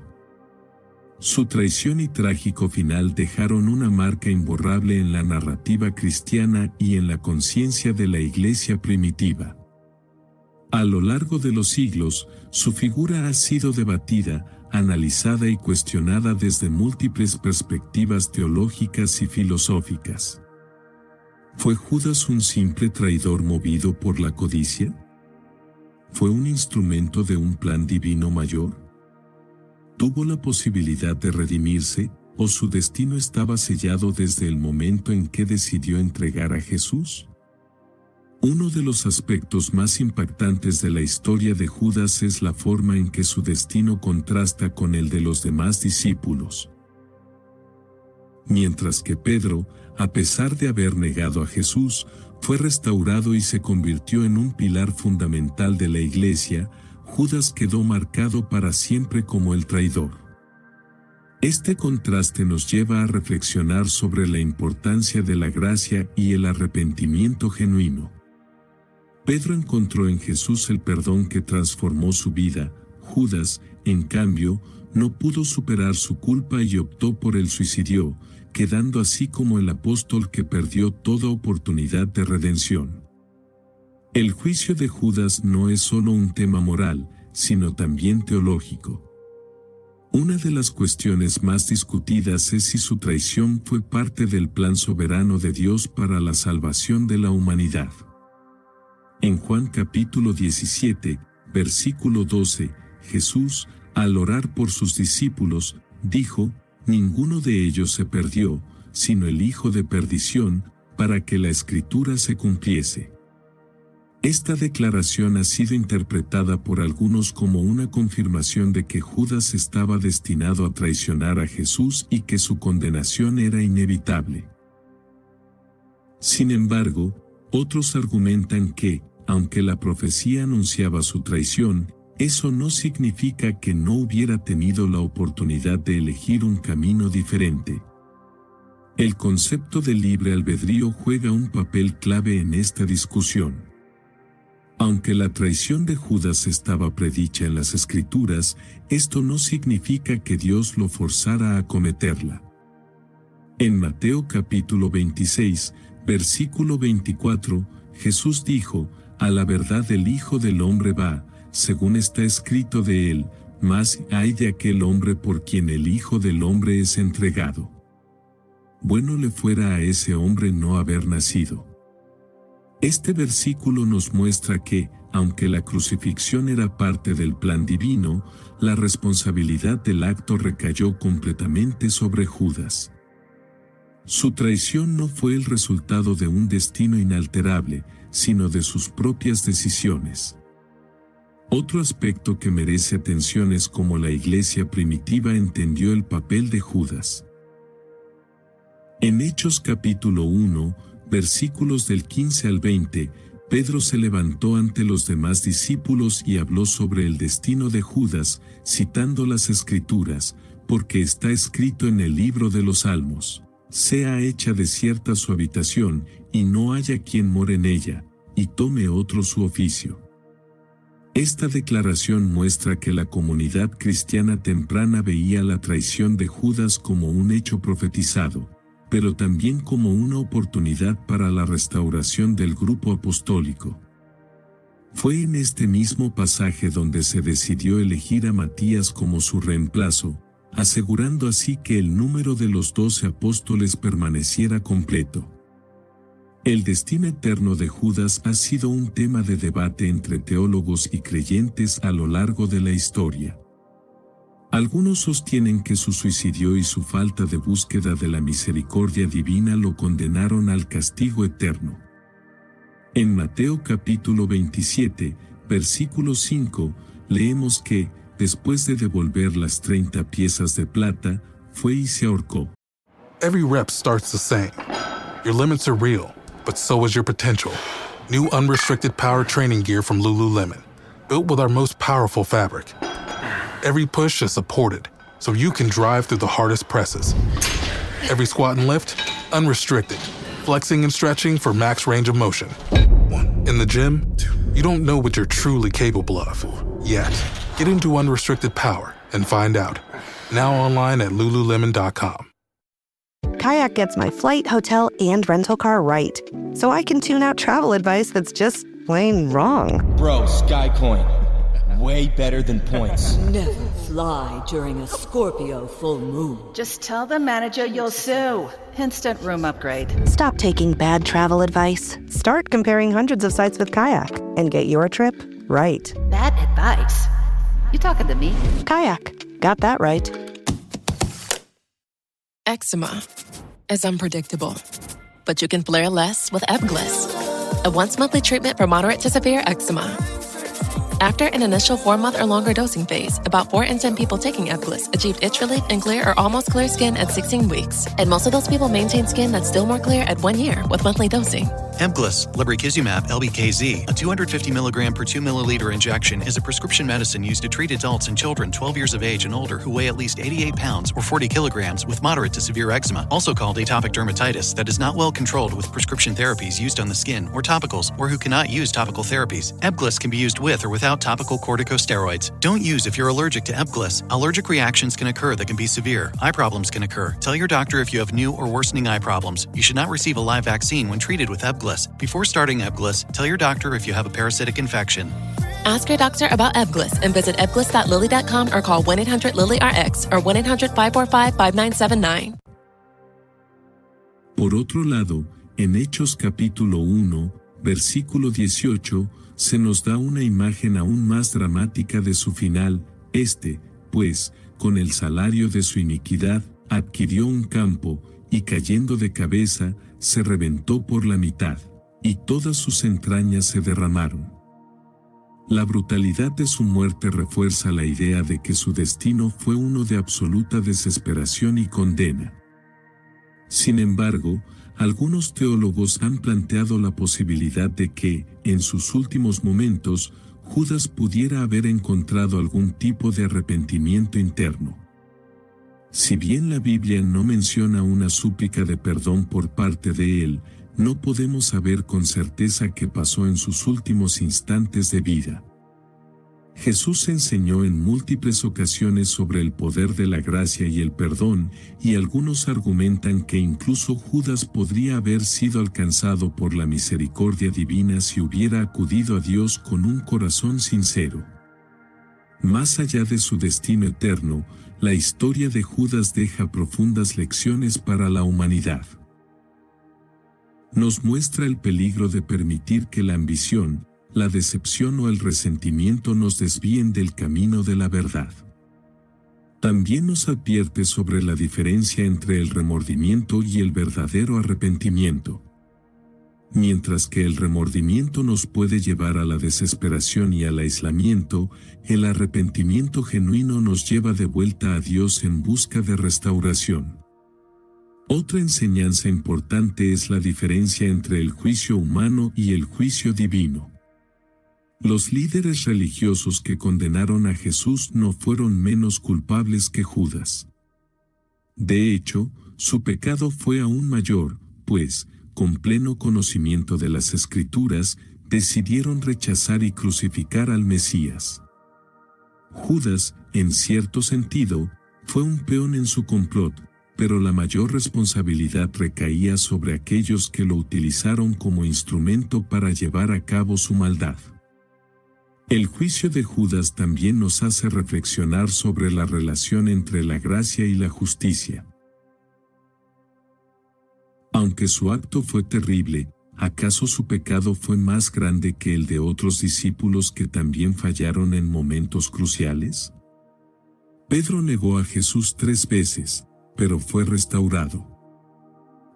Su traición y trágico final dejaron una marca imborrable en la narrativa cristiana y en la conciencia de la iglesia primitiva. A lo largo de los siglos, su figura ha sido debatida, analizada y cuestionada desde múltiples perspectivas teológicas y filosóficas. ¿Fue Judas un simple traidor movido por la codicia? ¿Fue un instrumento de un plan divino mayor? ¿Tuvo la posibilidad de redimirse, o su destino estaba sellado desde el momento en que decidió entregar a Jesús? Uno de los aspectos más impactantes de la historia de Judas es la forma en que su destino contrasta con el de los demás discípulos. Mientras que Pedro, a pesar de haber negado a Jesús, fue restaurado y se convirtió en un pilar fundamental de la iglesia, Judas quedó marcado para siempre como el traidor. Este contraste nos lleva a reflexionar sobre la importancia de la gracia y el arrepentimiento genuino. Pedro encontró en Jesús el perdón que transformó su vida. Judas, en cambio, no pudo superar su culpa y optó por el suicidio, quedando así como el apóstol que perdió toda oportunidad de redención. El juicio de Judas no es solo un tema moral, sino también teológico. Una de las cuestiones más discutidas es si su traición fue parte del plan soberano de Dios para la salvación de la humanidad. En Juan capítulo 17, versículo 12, Jesús, al orar por sus discípulos, dijo: «Ninguno de ellos se perdió, sino el hijo de perdición, para que la Escritura se cumpliese». Esta declaración ha sido interpretada por algunos como una confirmación de que Judas estaba destinado a traicionar a Jesús y que su condenación era inevitable. Sin embargo, otros argumentan que, aunque la profecía anunciaba su traición, eso no significa que no hubiera tenido la oportunidad de elegir un camino diferente. El concepto de libre albedrío juega un papel clave en esta discusión. Aunque la traición de Judas estaba predicha en las Escrituras, esto no significa que Dios lo forzara a cometerla. En Mateo capítulo 26, versículo 24, Jesús dijo: «A la verdad el Hijo del Hombre va, según está escrito de él, mas ay de aquel hombre por quien el Hijo del Hombre es entregado. Bueno le fuera a ese hombre no haber nacido». Este versículo nos muestra que, aunque la crucifixión era parte del plan divino, la responsabilidad del acto recayó completamente sobre Judas. Su traición no fue el resultado de un destino inalterable, sino de sus propias decisiones. Otro aspecto que merece atención es cómo la iglesia primitiva entendió el papel de Judas. En Hechos capítulo 1, versículos del 15 al 20, Pedro se levantó ante los demás discípulos y habló sobre el destino de Judas, citando las Escrituras, porque está escrito en el libro de los Salmos: «Sea hecha desierta su habitación, y no haya quien more en ella, y tome otro su oficio». Esta declaración muestra que la comunidad cristiana temprana veía la traición de Judas como un hecho profetizado, pero también como una oportunidad para la restauración del grupo apostólico. Fue en este mismo pasaje donde se decidió elegir a Matías como su reemplazo, asegurando así que el número de los 12 apóstoles permaneciera completo. El destino eterno de Judas ha sido un tema de debate entre teólogos y creyentes a lo largo de la historia. Algunos sostienen que su suicidio y su falta de búsqueda de la misericordia divina lo condenaron al castigo eterno. En Mateo capítulo 27, versículo 5, leemos que, después de devolver las 30 piezas de plata, fue y se ahorcó. Every rep starts the same. Your limits are real, but so is your potential. New unrestricted power training gear from Lululemon, built with our most powerful fabric. Every push is supported, so you can drive through the hardest presses. Every squat and lift, unrestricted, flexing and stretching for max range of motion. In the gym, you don't know what you're truly capable of, yet. Get into unrestricted power and find out. Now online at Lululemon.com. Kayak gets my flight, hotel, and rental car right, so I can tune out travel advice that's just plain wrong. Bro, Skycoin. Way better than points. Never fly during a Scorpio full moon. Just tell the manager you'll sue. Instant room upgrade. Stop taking bad travel advice. Start comparing hundreds of sites with Kayak and get your trip right. Bad advice? You talking to me? Kayak. Got that right. Eczema is unpredictable, but you can flare less with Ebglyss, a once-monthly treatment for moderate to severe eczema. After an initial 4-month or longer dosing phase, about 4 in 10 people taking Ebglyss achieved itch relief and clear or almost clear skin at 16 weeks. And most of those people maintain skin that's still more clear at 1 year with monthly dosing. Ebglyss, lebrikizumab LBKZ, a 250 mg per 2 milliliter injection, is a prescription medicine used to treat adults and children 12 years of age and older who weigh at least 88 pounds or 40 kilograms with moderate to severe eczema, also called atopic dermatitis, that is not well controlled with prescription therapies used on the skin or topicals, or who cannot use topical therapies. Ebglyss can be used with or without topical corticosteroids. Don't use if you're allergic to Ebglyss. Allergic reactions can occur that can be severe. Eye problems can occur. Tell your doctor if you have new or worsening eye problems. You should not receive a live vaccine when treated with Ebglyss. Before starting Ebglyss, tell your doctor if you have a parasitic infection. Ask your doctor about Ebglyss and visit ebglyss.lilly.com or call 1-800-LILY-RX or 1-800-545-5979. Por otro lado, en Hechos capítulo 1, versículo 18, se nos da una imagen aún más dramática de su final. Pues, con el salario de su iniquidad, adquirió un campo, y cayendo de cabeza, se reventó por la mitad, y todas sus entrañas se derramaron. La brutalidad de su muerte refuerza la idea de que su destino fue uno de absoluta desesperación y condena. Sin embargo, algunos teólogos han planteado la posibilidad de que, en sus últimos momentos, Judas pudiera haber encontrado algún tipo de arrepentimiento interno. Si bien la Biblia no menciona una súplica de perdón por parte de él, no podemos saber con certeza qué pasó en sus últimos instantes de vida. Jesús enseñó en múltiples ocasiones sobre el poder de la gracia y el perdón, y algunos argumentan que incluso Judas podría haber sido alcanzado por la misericordia divina si hubiera acudido a Dios con un corazón sincero. Más allá de su destino eterno, la historia de Judas deja profundas lecciones para la humanidad. Nos muestra el peligro de permitir que la ambición, la decepción o el resentimiento nos desvíen del camino de la verdad. También nos advierte sobre la diferencia entre el remordimiento y el verdadero arrepentimiento. Mientras que el remordimiento nos puede llevar a la desesperación y al aislamiento, el arrepentimiento genuino nos lleva de vuelta a Dios en busca de restauración. Otra enseñanza importante es la diferencia entre el juicio humano y el juicio divino. Los líderes religiosos que condenaron a Jesús no fueron menos culpables que Judas. De hecho, su pecado fue aún mayor, pues, con pleno conocimiento de las Escrituras, decidieron rechazar y crucificar al Mesías. Judas, en cierto sentido, fue un peón en su complot, pero la mayor responsabilidad recaía sobre aquellos que lo utilizaron como instrumento para llevar a cabo su maldad. El juicio de Judas también nos hace reflexionar sobre la relación entre la gracia y la justicia. Aunque su acto fue terrible, ¿acaso su pecado fue más grande que el de otros discípulos que también fallaron en momentos cruciales? Pedro negó a Jesús 3 veces, pero fue restaurado.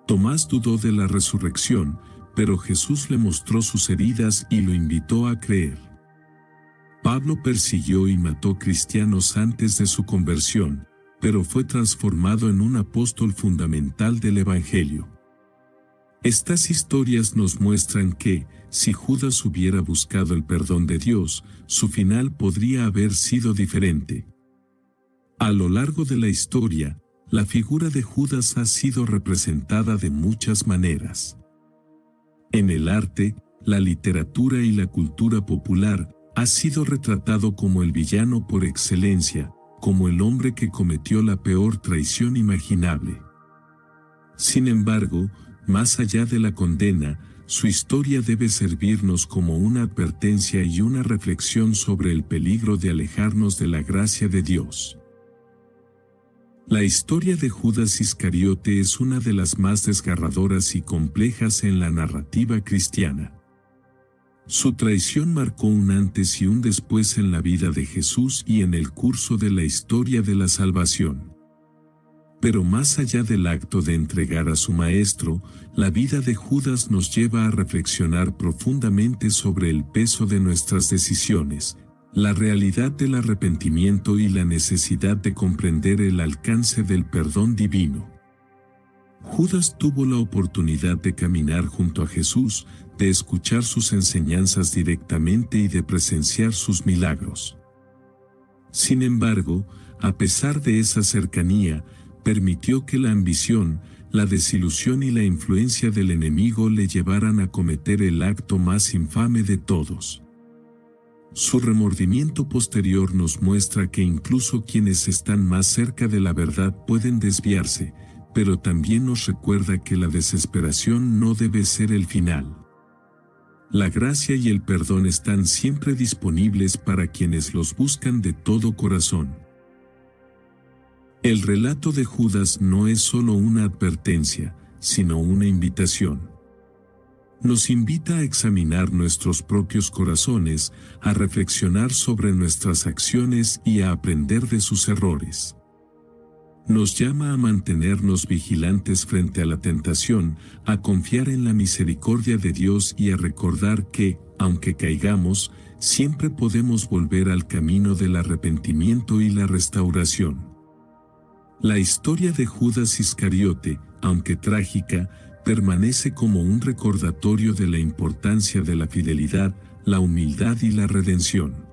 Tomás dudó de la resurrección, pero Jesús le mostró sus heridas y lo invitó a creer. Pablo persiguió y mató cristianos antes de su conversión, pero fue transformado en un apóstol fundamental del Evangelio. Estas historias nos muestran que, si Judas hubiera buscado el perdón de Dios, su final podría haber sido diferente. A lo largo de la historia, la figura de Judas ha sido representada de muchas maneras. En el arte, la literatura y la cultura popular, ha sido retratado como el villano por excelencia, como el hombre que cometió la peor traición imaginable. Sin embargo, más allá de la condena, su historia debe servirnos como una advertencia y una reflexión sobre el peligro de alejarnos de la gracia de Dios. La historia de Judas Iscariote es una de las más desgarradoras y complejas en la narrativa cristiana. Su traición marcó un antes y un después en la vida de Jesús y en el curso de la historia de la salvación. Pero más allá del acto de entregar a su maestro, la vida de Judas nos lleva a reflexionar profundamente sobre el peso de nuestras decisiones, la realidad del arrepentimiento y la necesidad de comprender el alcance del perdón divino. Judas tuvo la oportunidad de caminar junto a Jesús, de escuchar sus enseñanzas directamente y de presenciar sus milagros. Sin embargo, a pesar de esa cercanía, permitió que la ambición, la desilusión y la influencia del enemigo le llevaran a cometer el acto más infame de todos. Su remordimiento posterior nos muestra que incluso quienes están más cerca de la verdad pueden desviarse, pero también nos recuerda que la desesperación no debe ser el final. La gracia y el perdón están siempre disponibles para quienes los buscan de todo corazón. El relato de Judas no es solo una advertencia, sino una invitación. Nos invita a examinar nuestros propios corazones, a reflexionar sobre nuestras acciones y a aprender de sus errores. Nos llama a mantenernos vigilantes frente a la tentación, a confiar en la misericordia de Dios y a recordar que, aunque caigamos, siempre podemos volver al camino del arrepentimiento y la restauración. La historia de Judas Iscariote, aunque trágica, permanece como un recordatorio de la importancia de la fidelidad, la humildad y la redención.